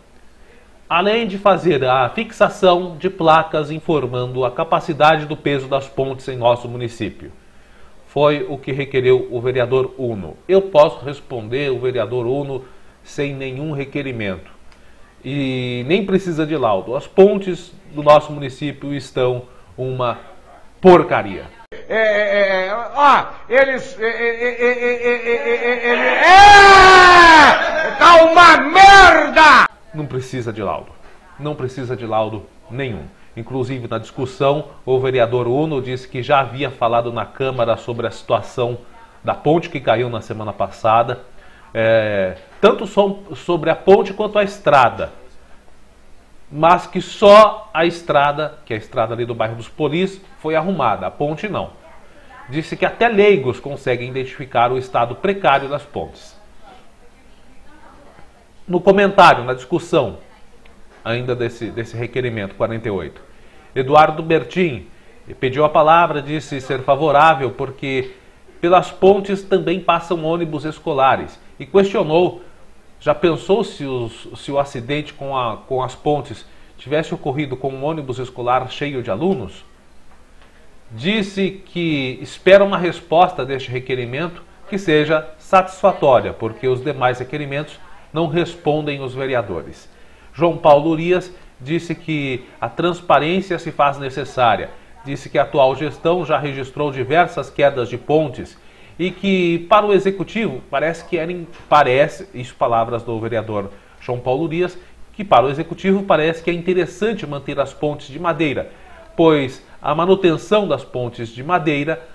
além de fazer a fixação de placas informando a capacidade do peso das pontes em nosso município. Foi o que requereu o vereador Uno. Eu posso responder o vereador Uno sem nenhum requerimento. E nem precisa de laudo. As pontes do nosso município estão uma porcaria. Tá uma merda! Não precisa de laudo. Não precisa de laudo nenhum. Inclusive, na discussão, o vereador Uno disse que já havia falado na Câmara sobre a situação da ponte que caiu na semana passada. Tanto sobre a ponte quanto a estrada. Mas que só a estrada, que é a estrada ali do bairro dos Polis, foi arrumada. A ponte não. Disse que até leigos conseguem identificar o estado precário das pontes. No comentário, na discussão, ainda desse requerimento 48, Eduardo Bertin pediu a palavra, disse ser favorável porque pelas pontes também passam ônibus escolares e questionou, já pensou se o acidente com as pontes tivesse ocorrido com um ônibus escolar cheio de alunos? Disse que espera uma resposta deste requerimento que seja satisfatória, porque os demais requerimentos não respondem os vereadores. João Paulo Urias disse que a transparência se faz necessária. Disse que a atual gestão já registrou diversas quedas de pontes e que para o Executivo parece, isso palavras do vereador João Paulo Urias, que para o Executivo parece que é interessante manter as pontes de madeira, pois a manutenção das pontes de madeira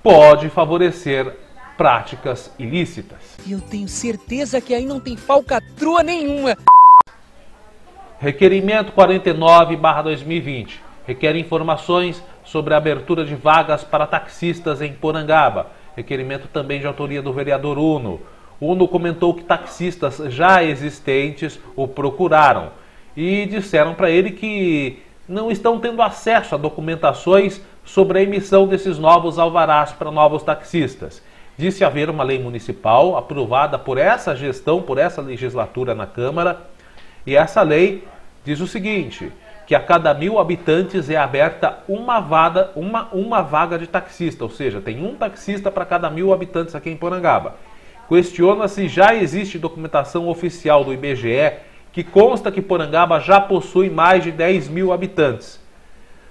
pode favorecer práticas ilícitas. E eu tenho certeza que aí não tem falcatrua nenhuma. Requerimento 49/2020 requer informações sobre a abertura de vagas para taxistas em Porangaba. Requerimento também de autoria do vereador Uno. Uno comentou que taxistas já existentes o procuraram e disseram para ele que não estão tendo acesso a documentações sobre a emissão desses novos alvarás para novos taxistas. Disse haver uma lei municipal aprovada por essa gestão, por essa legislatura na Câmara, e essa lei diz o seguinte, que a cada 1.000 habitantes é aberta uma vaga de taxista, ou seja, tem um taxista para cada 1.000 habitantes aqui em Porangaba. Questiona se já existe documentação oficial do IBGE que consta que Porangaba já possui mais de 10.000 habitantes.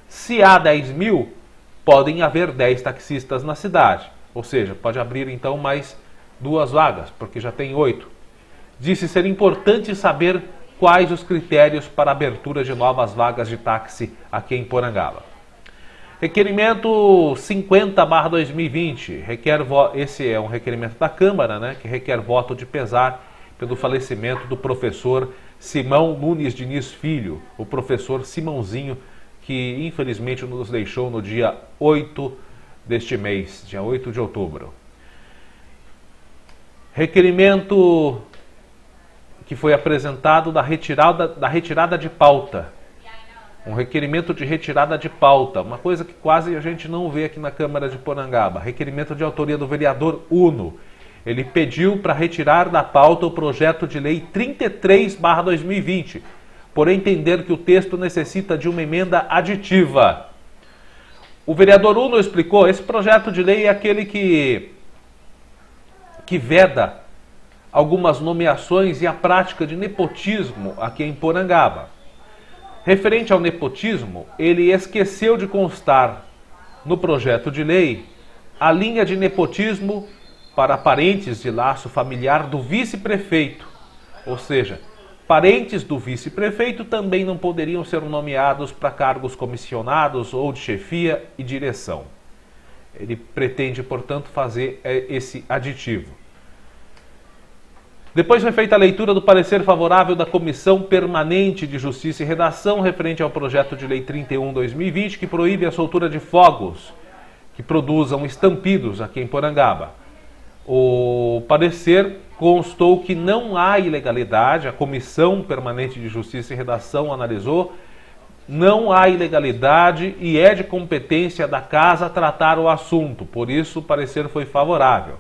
Se há 10.000, podem haver 10 taxistas na cidade, ou seja, pode abrir então mais 2 vagas, porque já tem 8. Disse ser importante saber quais os critérios para a abertura de novas vagas de táxi aqui em Porangaba. Requerimento 50/2020, esse é um requerimento da Câmara, né, que requer voto de pesar pelo falecimento do professor Simão Nunes Diniz Filho, o professor Simãozinho, que infelizmente nos deixou no dia 8 deste mês, dia 8 de outubro. Requerimento que foi apresentado da retirada de pauta. Um requerimento de retirada de pauta, uma coisa que quase a gente não vê aqui na Câmara de Porangaba. Requerimento de autoria do vereador Uno. Ele pediu para retirar da pauta o projeto de lei 33/2020, por entender que o texto necessita de uma emenda aditiva. O vereador Uno explicou, esse projeto de lei é aquele que veda algumas nomeações e a prática de nepotismo aqui em Porangaba. Referente ao nepotismo, ele esqueceu de constar no projeto de lei a linha de nepotismo para parentes de laço familiar do vice-prefeito, ou seja, parentes do vice-prefeito também não poderiam ser nomeados para cargos comissionados ou de chefia e direção. Ele pretende, portanto, fazer esse aditivo. Depois foi feita a leitura do parecer favorável da Comissão Permanente de Justiça e Redação referente ao projeto de lei 31/2020, que proíbe a soltura de fogos que produzam estampidos aqui em Porangaba. O parecer constou que não há ilegalidade, a Comissão Permanente de Justiça e Redação analisou, não há ilegalidade e é de competência da Casa tratar o assunto, por isso o parecer foi favorável.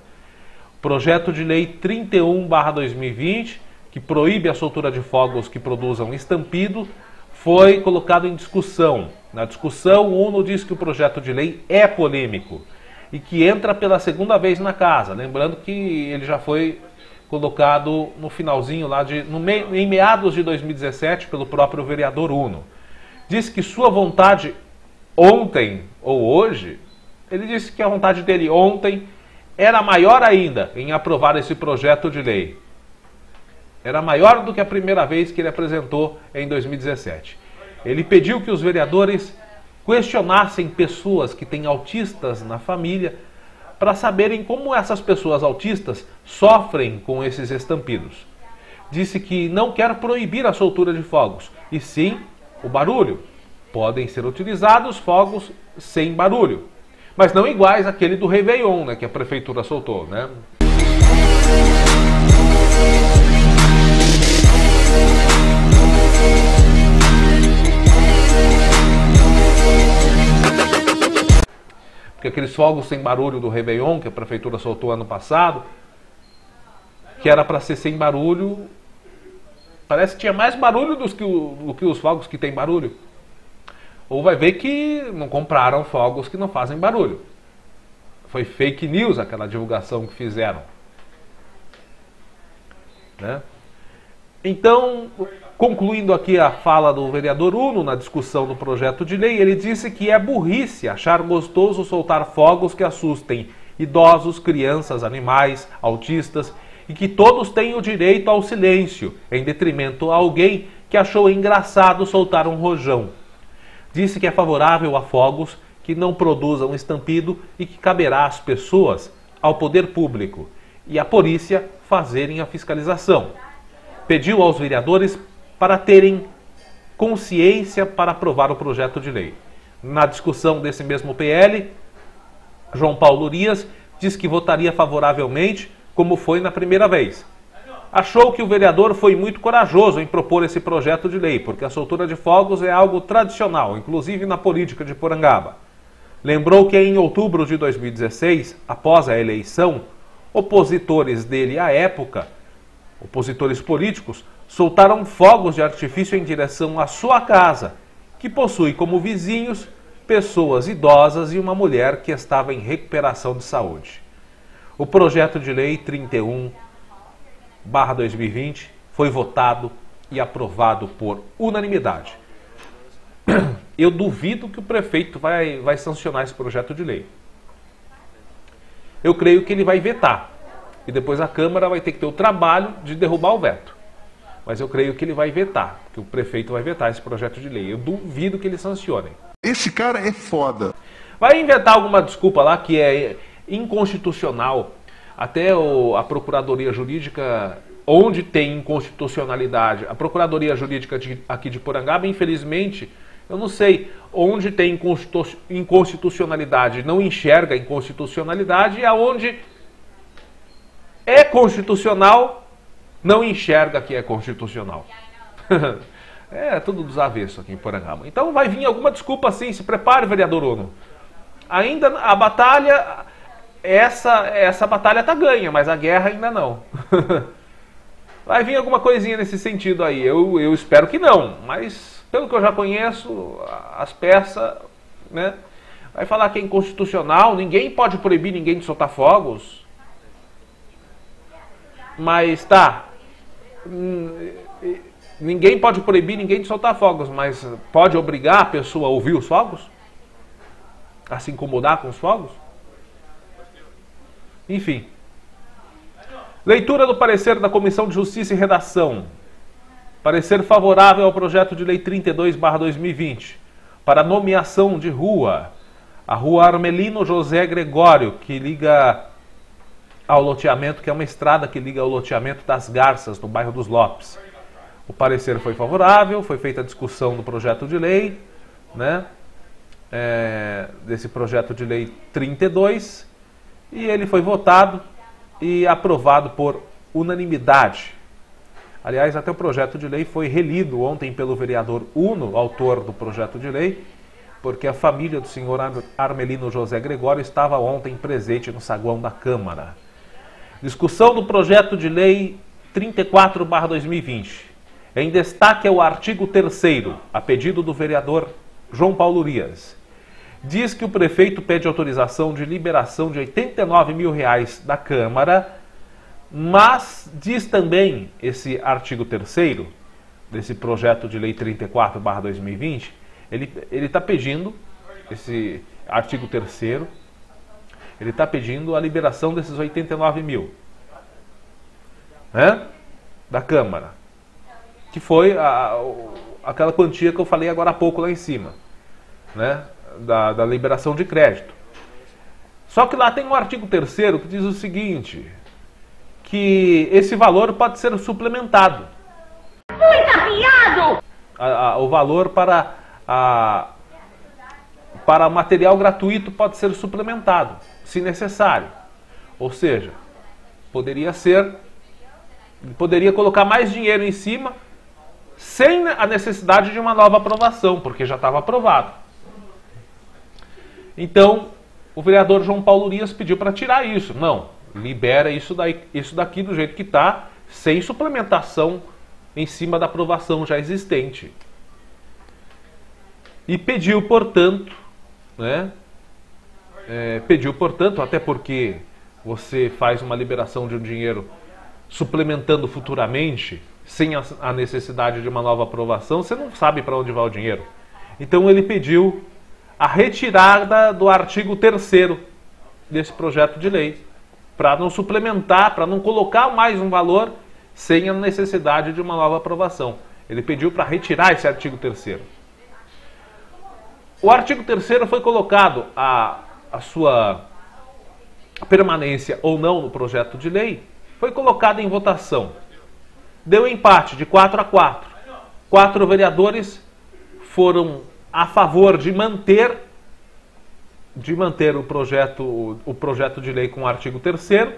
Projeto de lei 31/2020, que proíbe a soltura de fogos que produzam estampido, foi colocado em discussão. Na discussão, o Uno diz que o projeto de lei é polêmico e que entra pela segunda vez na casa. Lembrando que ele já foi colocado no finalzinho, em meados de 2017, pelo próprio vereador Uno. Diz que sua vontade ontem ou hoje, ele disse que a vontade dele ontem era maior ainda em aprovar esse projeto de lei. Era maior do que a primeira vez que ele apresentou em 2017. Ele pediu que os vereadores questionassem pessoas que têm autistas na família para saberem como essas pessoas autistas sofrem com esses estampidos. Disse que não quer proibir a soltura de fogos, e sim o barulho. Podem ser utilizados fogos sem barulho, mas não iguais àquele do Réveillon, né, que a prefeitura soltou, né? Porque aqueles fogos sem barulho do Réveillon, que a prefeitura soltou ano passado, que era para ser sem barulho, parece que tinha mais barulho do que os fogos que tem barulho. Ou vai ver que não compraram fogos que não fazem barulho. Foi fake news aquela divulgação que fizeram, né? Então, concluindo aqui a fala do vereador Uno na discussão do projeto de lei, ele disse que é burrice achar gostoso soltar fogos que assustem idosos, crianças, animais, autistas, e que todos têm o direito ao silêncio, em detrimento a alguém que achou engraçado soltar um rojão. Disse que é favorável a fogos que não produzam estampido e que caberá às pessoas, ao poder público e à polícia fazerem a fiscalização. Pediu aos vereadores para terem consciência para aprovar o projeto de lei. Na discussão desse mesmo PL, João Paulo Urias diz que votaria favoravelmente, como foi na primeira vez. Achou que o vereador foi muito corajoso em propor esse projeto de lei, porque a soltura de fogos é algo tradicional, inclusive na política de Porangaba. Lembrou que em outubro de 2016, após a eleição, opositores dele à época, opositores políticos, soltaram fogos de artifício em direção à sua casa, que possui como vizinhos pessoas idosas e uma mulher que estava em recuperação de saúde. O projeto de lei 31/2020 foi votado e aprovado por unanimidade. Eu duvido que o prefeito vai sancionar esse projeto de lei. Eu creio que ele vai vetar. E depois a Câmara vai ter que ter o trabalho de derrubar o veto. Mas eu creio que ele vai vetar, que o prefeito vai vetar esse projeto de lei. Eu duvido que ele sancione. Esse cara é foda. Vai inventar alguma desculpa lá que é inconstitucional. Até a Procuradoria Jurídica, onde tem inconstitucionalidade, a Procuradoria Jurídica aqui de Porangaba, infelizmente, eu não sei, onde tem inconstitucionalidade, não enxerga inconstitucionalidade, e aonde é constitucional, não enxerga que é constitucional. É tudo dos avessos aqui em Porangaba. Então vai vir alguma desculpa assim, se prepare, vereador Uno. Ainda a batalha, essa batalha tá ganha, mas a guerra ainda não. Vai vir alguma coisinha nesse sentido aí, eu espero que não, mas pelo que eu já conheço, as peças, né, vai falar que é inconstitucional, ninguém pode proibir ninguém de soltar fogos, mas tá, ninguém pode proibir ninguém de soltar fogos, mas pode obrigar a pessoa a ouvir os fogos? A se incomodar com os fogos? Enfim. Leitura do parecer da Comissão de Justiça e Redação. Parecer favorável ao projeto de lei 32/2020 para nomeação de rua. A rua Armelino José Gregório, que liga ao loteamento, que é uma estrada que liga ao loteamento das Garças, no bairro dos Lopes. O parecer foi favorável, foi feita a discussão do projeto de lei, né? Desse projeto de lei 32, e ele foi votado e aprovado por unanimidade. Aliás, até o projeto de lei foi relido ontem pelo vereador Uno, autor do projeto de lei, porque a família do senhor Armelino José Gregório estava ontem presente no saguão da Câmara. Discussão do projeto de lei 34/2020. Em destaque é o artigo 3º, a pedido do vereador João Paulo Urias. Diz que o prefeito pede autorização de liberação de R$89 mil da Câmara, mas diz também esse artigo 3º, desse projeto de lei 34/2020, ele está pedindo, esse artigo 3º, ele está pedindo a liberação desses 89 mil, né, da Câmara, que foi aquela quantia que eu falei agora há pouco lá em cima, né, da liberação de crédito. Só que lá tem um artigo 3º que diz o seguinte, que esse valor pode ser suplementado. Muito afiado! O valor para material gratuito pode ser suplementado, se necessário. Ou seja, poderia colocar mais dinheiro em cima sem a necessidade de uma nova aprovação, porque já estava aprovado. Então, o vereador João Paulo Urias pediu para tirar isso. Não, libera isso daqui do jeito que está, sem suplementação em cima da aprovação já existente. E pediu, portanto, né? Pediu, portanto, até porque você faz uma liberação de um dinheiro suplementando futuramente, sem a necessidade de uma nova aprovação, você não sabe para onde vai o dinheiro. Então ele pediu a retirada do artigo 3º desse projeto de lei, para não suplementar, para não colocar mais um valor sem a necessidade de uma nova aprovação. Ele pediu para retirar esse artigo 3º. O artigo 3º foi colocado a sua permanência ou não no projeto de lei, foi colocado em votação. Deu empate de 4-4. 4 vereadores foram a favor de manter o projeto de lei com o artigo 3º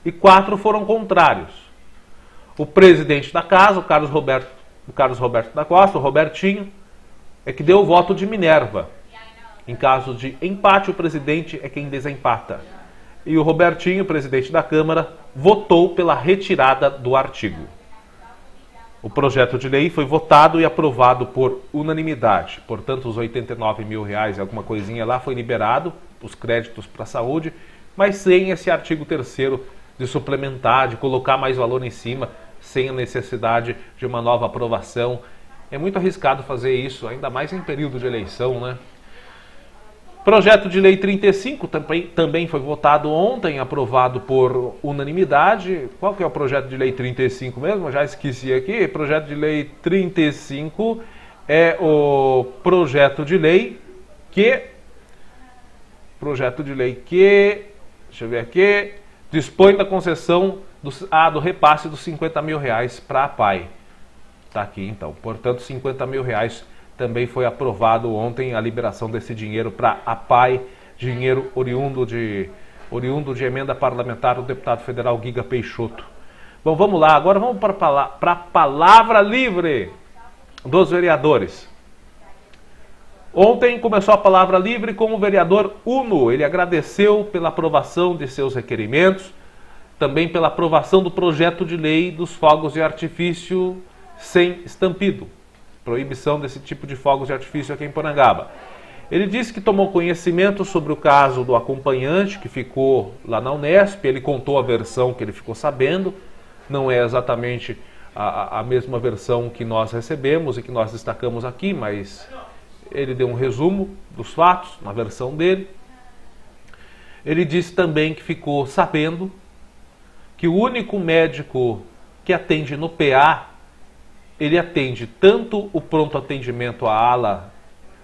e 4 foram contrários. O presidente da casa, o Carlos Roberto da Costa, o Robertinho, é que deu o voto de Minerva. Em caso de empate, o presidente é quem desempata. E o Robertinho, presidente da Câmara, votou pela retirada do artigo. O projeto de lei foi votado e aprovado por unanimidade. Portanto, os R$89 mil e alguma coisinha lá foi liberado, os créditos para a saúde, mas sem esse artigo 3º de suplementar, de colocar mais valor em cima, sem a necessidade de uma nova aprovação. É muito arriscado fazer isso, ainda mais em período de eleição, né? Projeto de Lei 35 também foi votado ontem, aprovado por unanimidade. Qual que é o projeto de Lei 35 mesmo? Eu já esqueci aqui. Projeto de Lei 35 é o projeto de lei que... Deixa eu ver aqui. Dispõe da concessão do repasse dos R$50 mil para a APAE. Está aqui então. Portanto, R$50 mil também foi aprovado ontem a liberação desse dinheiro para a APAE, dinheiro oriundo de emenda parlamentar do deputado federal Guiga Peixoto. Bom, vamos lá, agora vamos para a palavra livre dos vereadores. Ontem começou a palavra livre com o vereador Uno. Ele agradeceu pela aprovação de seus requerimentos, também pela aprovação do projeto de lei dos fogos de artifício sem estampido. Proibição desse tipo de fogos de artifício aqui em Porangaba. Ele disse que tomou conhecimento sobre o caso do acompanhante que ficou lá na Unesp. Ele contou a versão que ele ficou sabendo. Não é exatamente a mesma versão que nós recebemos e que nós destacamos aqui, mas ele deu um resumo dos fatos na versão dele. Ele disse também que ficou sabendo que o único médico que atende no PA, ele atende tanto o pronto atendimento à ala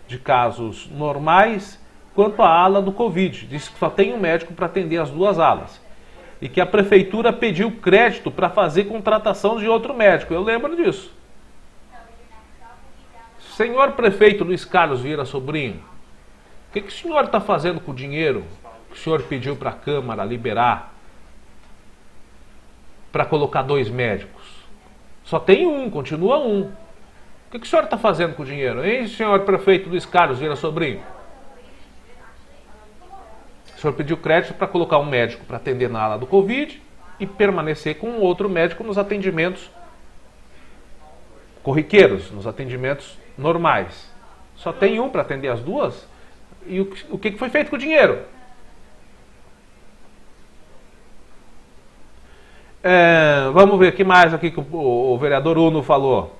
de casos normais, quanto a ala do Covid. Disse que só tem um médico para atender as duas alas. E que a prefeitura pediu crédito para fazer contratação de outro médico. Eu lembro disso. Senhor prefeito Luiz Carlos Vieira Sobrinho, o que o senhor está fazendo com o dinheiro que o senhor pediu para a Câmara liberar para colocar 2 médicos? Só tem um, continua um. O que o senhor está fazendo com o dinheiro, hein, senhor prefeito Luiz Carlos Vieira Sobrinho? O senhor pediu crédito para colocar um médico para atender na ala do Covid e permanecer com outro médico nos atendimentos corriqueiros, nos atendimentos normais. Só tem um para atender as duas? E o que foi feito com o dinheiro? Vamos ver o que mais aqui que o vereador Uno falou.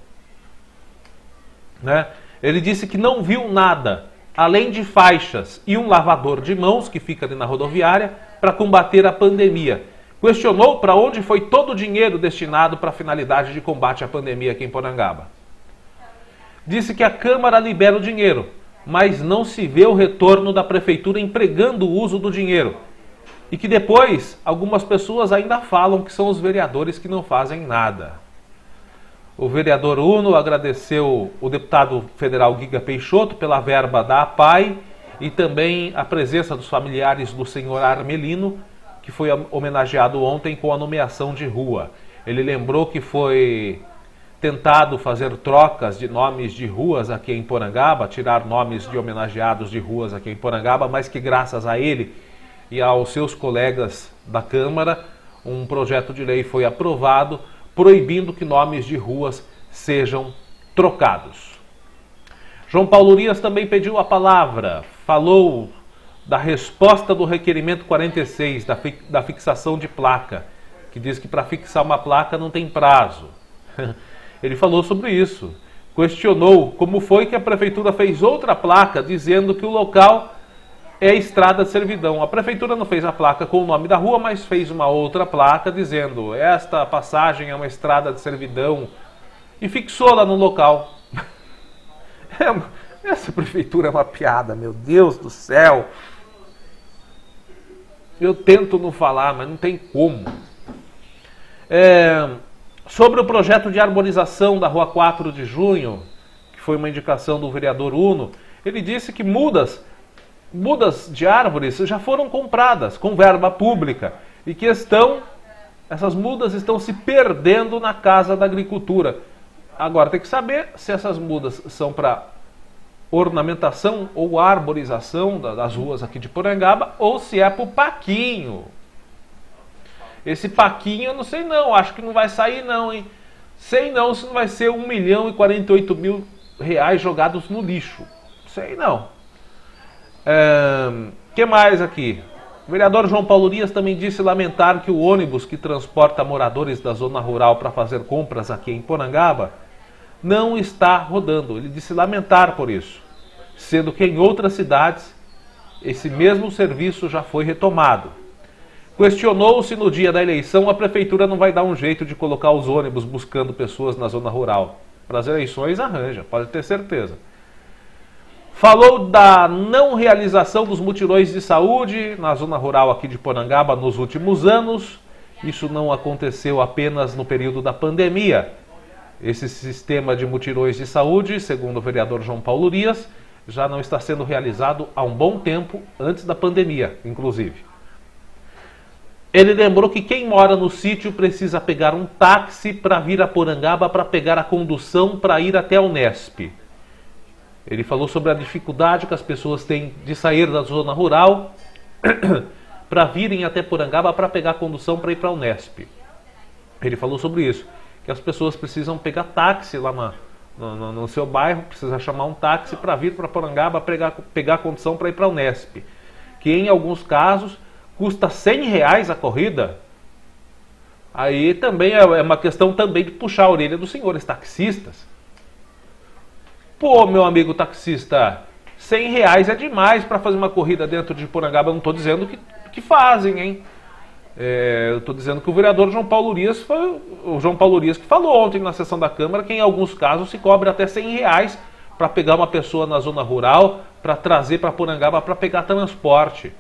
Né? Ele disse que não viu nada, além de faixas e um lavador de mãos que fica ali na rodoviária para combater a pandemia. Questionou para onde foi todo o dinheiro destinado para a finalidade de combate à pandemia aqui em Porangaba. Disse que a Câmara libera o dinheiro, mas não se vê o retorno da prefeitura empregando o uso do dinheiro. E que depois algumas pessoas ainda falam que são os vereadores que não fazem nada. O vereador Uno agradeceu o deputado federal Guiga Peixoto pela verba da APAE e também a presença dos familiares do senhor Armelino, que foi homenageado ontem com a nomeação de rua. Ele lembrou que foi tentado fazer trocas de nomes de ruas aqui em Porangaba, tirar nomes de homenageados de ruas aqui em Porangaba, mas que graças a ele e aos seus colegas da Câmara, um projeto de lei foi aprovado proibindo que nomes de ruas sejam trocados. João Paulo Urias também pediu a palavra, falou da resposta do requerimento 46, da fixação de placa, que diz que para fixar uma placa não tem prazo. Ele falou sobre isso, questionou como foi que a prefeitura fez outra placa dizendo que o local é a Estrada de Servidão. A prefeitura não fez a placa com o nome da rua, mas fez uma outra placa dizendo esta passagem é uma estrada de servidão e fixou lá no local. Essa prefeitura é uma piada, meu Deus do céu. Eu tento não falar, mas não tem como. Sobre o projeto de arborização da Rua 4 de Junho, que foi uma indicação do vereador Uno, ele disse que mudas de árvores já foram compradas com verba pública e que essas mudas estão se perdendo na Casa da Agricultura. Agora tem que saber se essas mudas são para ornamentação ou arborização das ruas aqui de Porangaba ou se é para o Paquinho. Esse Paquinho eu não sei não, acho que não vai sair não, hein? Sei não se não vai ser R$1.048.000 jogados no lixo. Sei não. Que mais aqui? O vereador João Paulo Urias também disse lamentar que o ônibus que transporta moradores da zona rural para fazer compras aqui em Porangaba não está rodando. Ele disse lamentar por isso, sendo que em outras cidades esse mesmo serviço já foi retomado. Questionou se no dia da eleição a prefeitura não vai dar um jeito de colocar os ônibus buscando pessoas na zona rural. Para as eleições arranja, pode ter certeza. Falou da não realização dos mutirões de saúde na zona rural aqui de Porangaba nos últimos anos. Isso não aconteceu apenas no período da pandemia. Esse sistema de mutirões de saúde, segundo o vereador João Paulo Urias, já não está sendo realizado há um bom tempo, antes da pandemia, inclusive. Ele lembrou que quem mora no sítio precisa pegar um táxi para vir a Porangaba para pegar a condução para ir até a Unesp. Ele falou sobre a dificuldade que as pessoas têm de sair da zona rural para virem até Porangaba para pegar a condução para ir para a Unesp. Ele falou sobre isso, que as pessoas precisam pegar táxi lá no seu bairro, precisa chamar um táxi para vir para Porangaba pegar a condução para ir para a Unesp. Que em alguns casos custa R$100 a corrida. Aí também é uma questão também de puxar a orelha dos senhores taxistas. Pô, meu amigo taxista, R$100 é demais para fazer uma corrida dentro de Porangaba. Eu não estou dizendo que fazem, hein? Eu estou dizendo que o vereador João Paulo Urias foi o João Paulo Urias que falou ontem na sessão da Câmara que em alguns casos se cobra até R$100 para pegar uma pessoa na zona rural, para trazer para Porangaba para pegar transporte.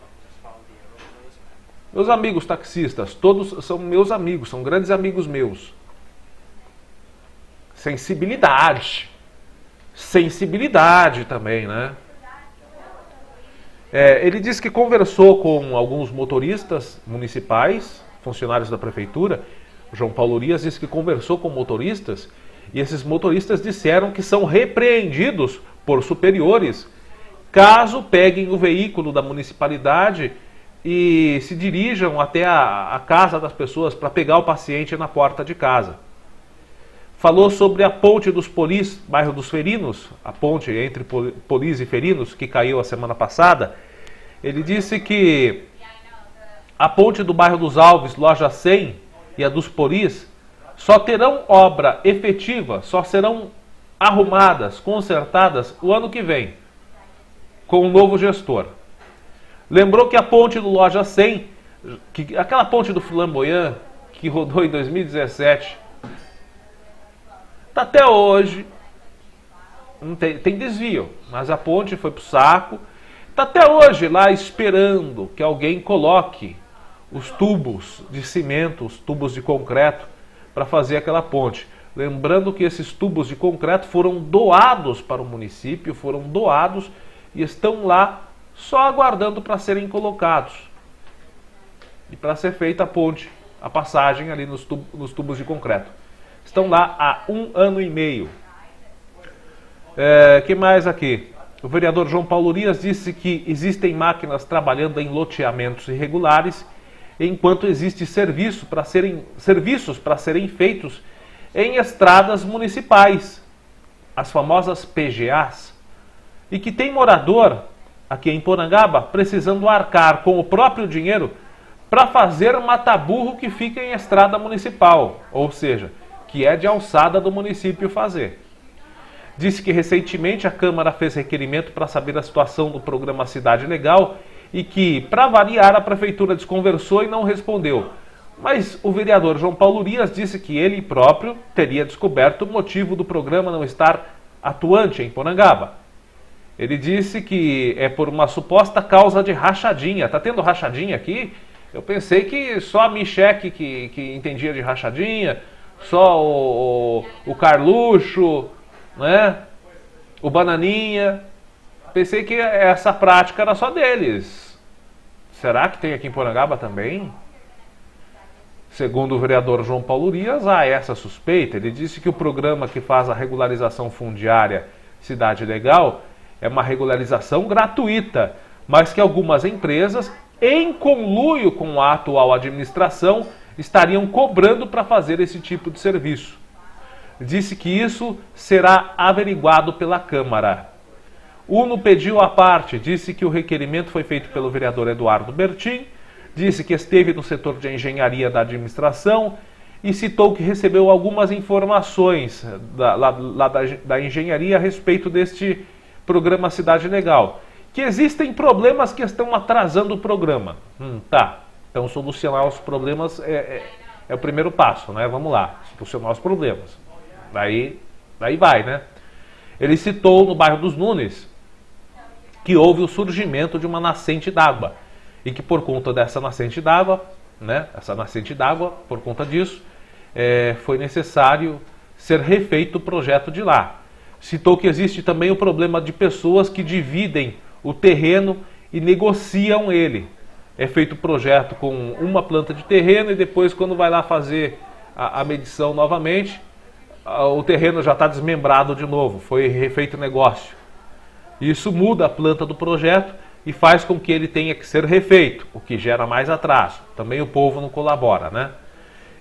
Meus amigos taxistas, todos são meus amigos, são grandes amigos meus. Sensibilidade. Sensibilidade também, né? Ele disse que conversou com alguns motoristas municipais, funcionários da prefeitura. O João Paulo Urias disse que conversou com motoristas e esses motoristas disseram que são repreendidos por superiores caso peguem o veículo da municipalidade e se dirijam até a casa das pessoas para pegar o paciente na porta de casa. Falou sobre a ponte dos Polis, bairro dos Ferinos, a ponte entre Polis e Ferinos, que caiu a semana passada. Ele disse que a ponte do bairro dos Alves, loja 100, e a dos Polis, só terão obra efetiva, só serão arrumadas, consertadas o ano que vem, com o novo gestor. Lembrou que a ponte do loja 100, aquela ponte do Flamboyant, que rodou em 2017, até hoje não tem desvio, mas a ponte foi para o saco. Está até hoje lá esperando que alguém coloque os tubos de cimento, os tubos de concreto para fazer aquela ponte. Lembrando que esses tubos de concreto foram doados para o município, foram doados e estão lá só aguardando para serem colocados. E para ser feita a ponte, a passagem ali nos tubos de concreto. Estão lá há 1 ano e meio. Que mais aqui? O vereador João Paulo Urias disse que existem máquinas trabalhando em loteamentos irregulares, enquanto existe serviços para serem feitos em estradas municipais, as famosas PGAs, e que tem morador aqui em Porangaba precisando arcar com o próprio dinheiro para fazer mata-burro que fica em estrada municipal, ou seja, que é de alçada do município fazer. Disse que recentemente a Câmara fez requerimento para saber a situação do programa Cidade Legal e que, para variar, a Prefeitura desconversou e não respondeu. Mas o vereador João Paulo Urias disse que ele próprio teria descoberto o motivo do programa não estar atuante em Porangaba. Ele disse que é por uma suposta causa de rachadinha. Está tendo rachadinha aqui? Eu pensei que só a Micheque que entendia de rachadinha, só o Carluxo, né? O Bananinha. Pensei que essa prática era só deles. Será que tem aqui em Porangaba também? Segundo o vereador João Paulo Urias, há essa suspeita. Ele disse que o programa que faz a regularização fundiária Cidade Legal é uma regularização gratuita, mas que algumas empresas, em conluio com a atual administração, estariam cobrando para fazer esse tipo de serviço. Disse que isso será averiguado pela Câmara. Uno pediu à parte, disse que o requerimento foi feito pelo vereador Eduardo Bertin, disse que esteve no setor de engenharia da administração e citou que recebeu algumas informações da engenharia a respeito deste programa Cidade Legal que existem problemas que estão atrasando o programa. Tá, então solucionar os problemas é o primeiro passo, né? Vamos lá, solucionar os problemas. Daí vai, né? Ele citou no bairro dos Nunes que houve o surgimento de uma nascente d'água e que por conta dessa nascente d'água, né? Por conta disso, foi necessário ser refeito o projeto de lá. Citou que existe também o problema de pessoas que dividem o terreno e negociam ele. É feito o projeto com uma planta de terreno e depois, quando vai lá fazer a medição novamente, o terreno já está desmembrado de novo, foi refeito o negócio. Isso muda a planta do projeto e faz com que ele tenha que ser refeito, o que gera mais atraso. Também o povo não colabora, né?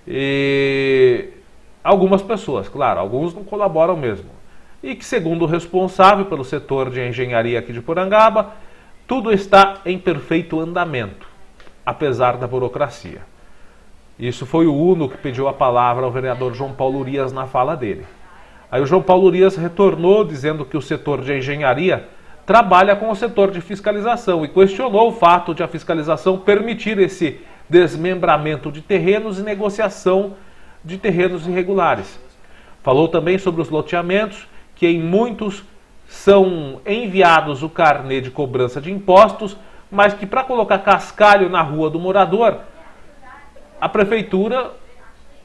E algumas pessoas, claro, alguns não colaboram mesmo. E que, segundo o responsável pelo setor de engenharia aqui de Porangaba, tudo está em perfeito andamento, apesar da burocracia. Isso foi o Uno que pediu a palavra ao vereador João Paulo Urias na fala dele. Aí o João Paulo Urias retornou dizendo que o setor de engenharia trabalha com o setor de fiscalização e questionou o fato de a fiscalização permitir esse desmembramento de terrenos e negociação de terrenos irregulares. Falou também sobre os loteamentos, que em muitos são enviados o carnê de cobrança de impostos, mas que para colocar cascalho na rua do morador, a prefeitura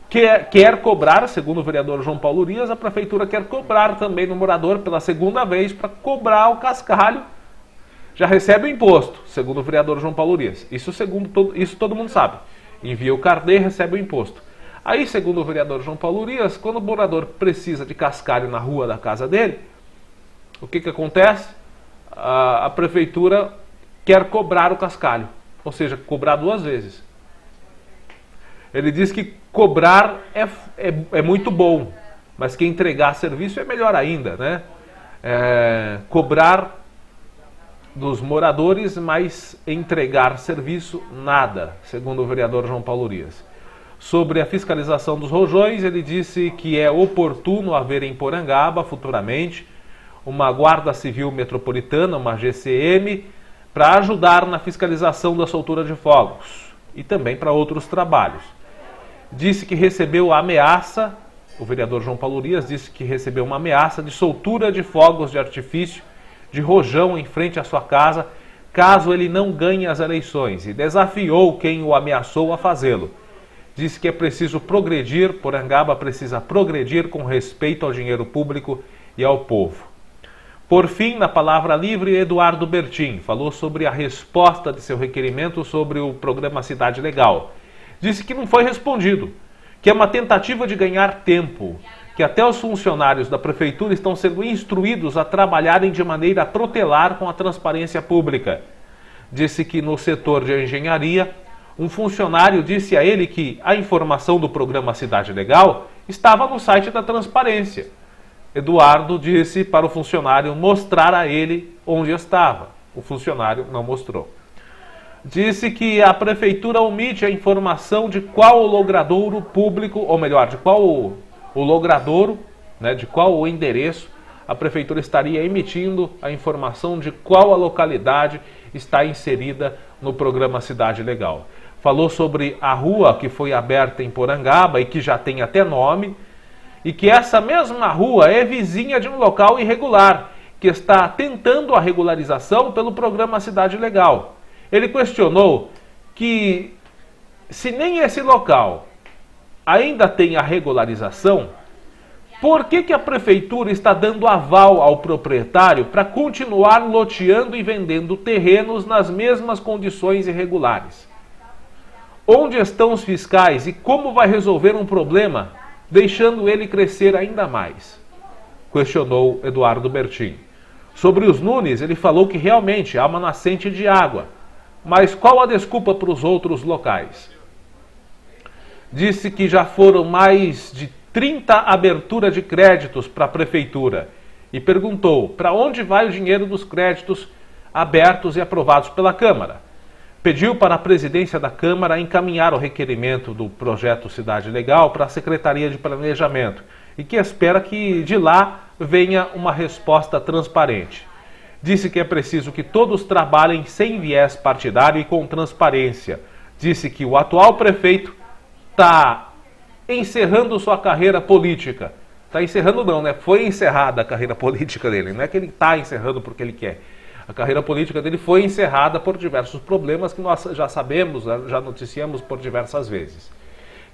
quer cobrar, segundo o vereador João Paulo Urias, a prefeitura quer cobrar também no morador pela segunda vez para cobrar o cascalho. Já recebe o imposto, segundo o vereador João Paulo Urias. Isso todo mundo sabe. Envia o carnê e recebe o imposto. Aí, segundo o vereador João Paulo Urias, quando o morador precisa de cascalho na rua da casa dele, o que acontece? A prefeitura quer cobrar o cascalho, ou seja, cobrar 2 vezes. Ele diz que cobrar é muito bom, mas que entregar serviço é melhor ainda, né? Cobrar dos moradores, mas entregar serviço, nada, segundo o vereador João Paulo Urias. Sobre a fiscalização dos rojões, ele disse que é oportuno haver em Porangaba, futuramente, uma Guarda Civil Metropolitana, uma GCM, para ajudar na fiscalização da soltura de fogos e também para outros trabalhos. Disse que recebeu a ameaça, o vereador João Paulo Urias disse que recebeu uma ameaça de soltura de fogos de artifício, de rojão em frente à sua casa, caso ele não ganhe as eleições, e desafiou quem o ameaçou a fazê-lo. Disse que é preciso progredir, Porangaba precisa progredir com respeito ao dinheiro público e ao povo. Por fim, na palavra livre, Eduardo Bertin falou sobre a resposta de seu requerimento sobre o programa Cidade Legal. Disse que não foi respondido, que é uma tentativa de ganhar tempo, que até os funcionários da prefeitura estão sendo instruídos a trabalharem de maneira protelar com a transparência pública. Disse que no setor de engenharia, um funcionário disse a ele que a informação do programa Cidade Legal estava no site da transparência. Eduardo disse para o funcionário mostrar a ele onde estava. O funcionário não mostrou. Disse que a prefeitura omite a informação de qual o logradouro público, ou melhor, de qual o logradouro, né, de qual o endereço a prefeitura estaria emitindo a informação de qual a localidade está inserida no programa Cidade Legal. Falou sobre a rua que foi aberta em Porangaba e que já tem até nome, e que essa mesma rua é vizinha de um local irregular, que está tentando a regularização pelo programa Cidade Legal. Ele questionou que, se nem esse local ainda tem a regularização, por que a prefeitura está dando aval ao proprietário para continuar loteando e vendendo terrenos nas mesmas condições irregulares? Onde estão os fiscais e como vai resolver um problema, deixando ele crescer ainda mais? Questionou Eduardo Bertin. Sobre os Nunes, ele falou que realmente há uma nascente de água, mas qual a desculpa para os outros locais? Disse que já foram mais de 30 aberturas de créditos para a prefeitura e perguntou para onde vai o dinheiro dos créditos abertos e aprovados pela Câmara. Pediu para a presidência da Câmara encaminhar o requerimento do projeto Cidade Legal para a Secretaria de Planejamento e que espera que de lá venha uma resposta transparente. Disse que é preciso que todos trabalhem sem viés partidário e com transparência. Disse que o atual prefeito está encerrando sua carreira política. Está encerrando não, né? Foi encerrada a carreira política dele. Não é que ele está encerrando porque ele quer. A carreira política dele foi encerrada por diversos problemas que nós já sabemos, já noticiamos por diversas vezes.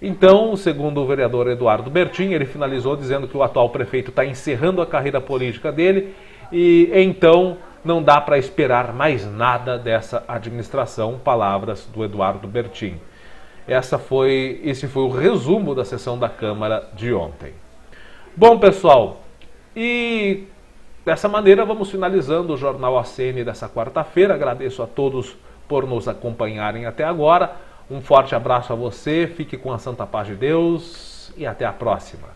Então, segundo o vereador Eduardo Bertin, ele finalizou dizendo que o atual prefeito está encerrando a carreira política dele e então não dá para esperar mais nada dessa administração. Palavras do Eduardo Bertin. Esse foi o resumo da sessão da Câmara de ontem. Bom, pessoal, e dessa maneira vamos finalizando o Jornal ACN dessa quarta-feira. Agradeço a todos por nos acompanharem até agora. Um forte abraço a você, fique com a santa paz de Deus e até a próxima.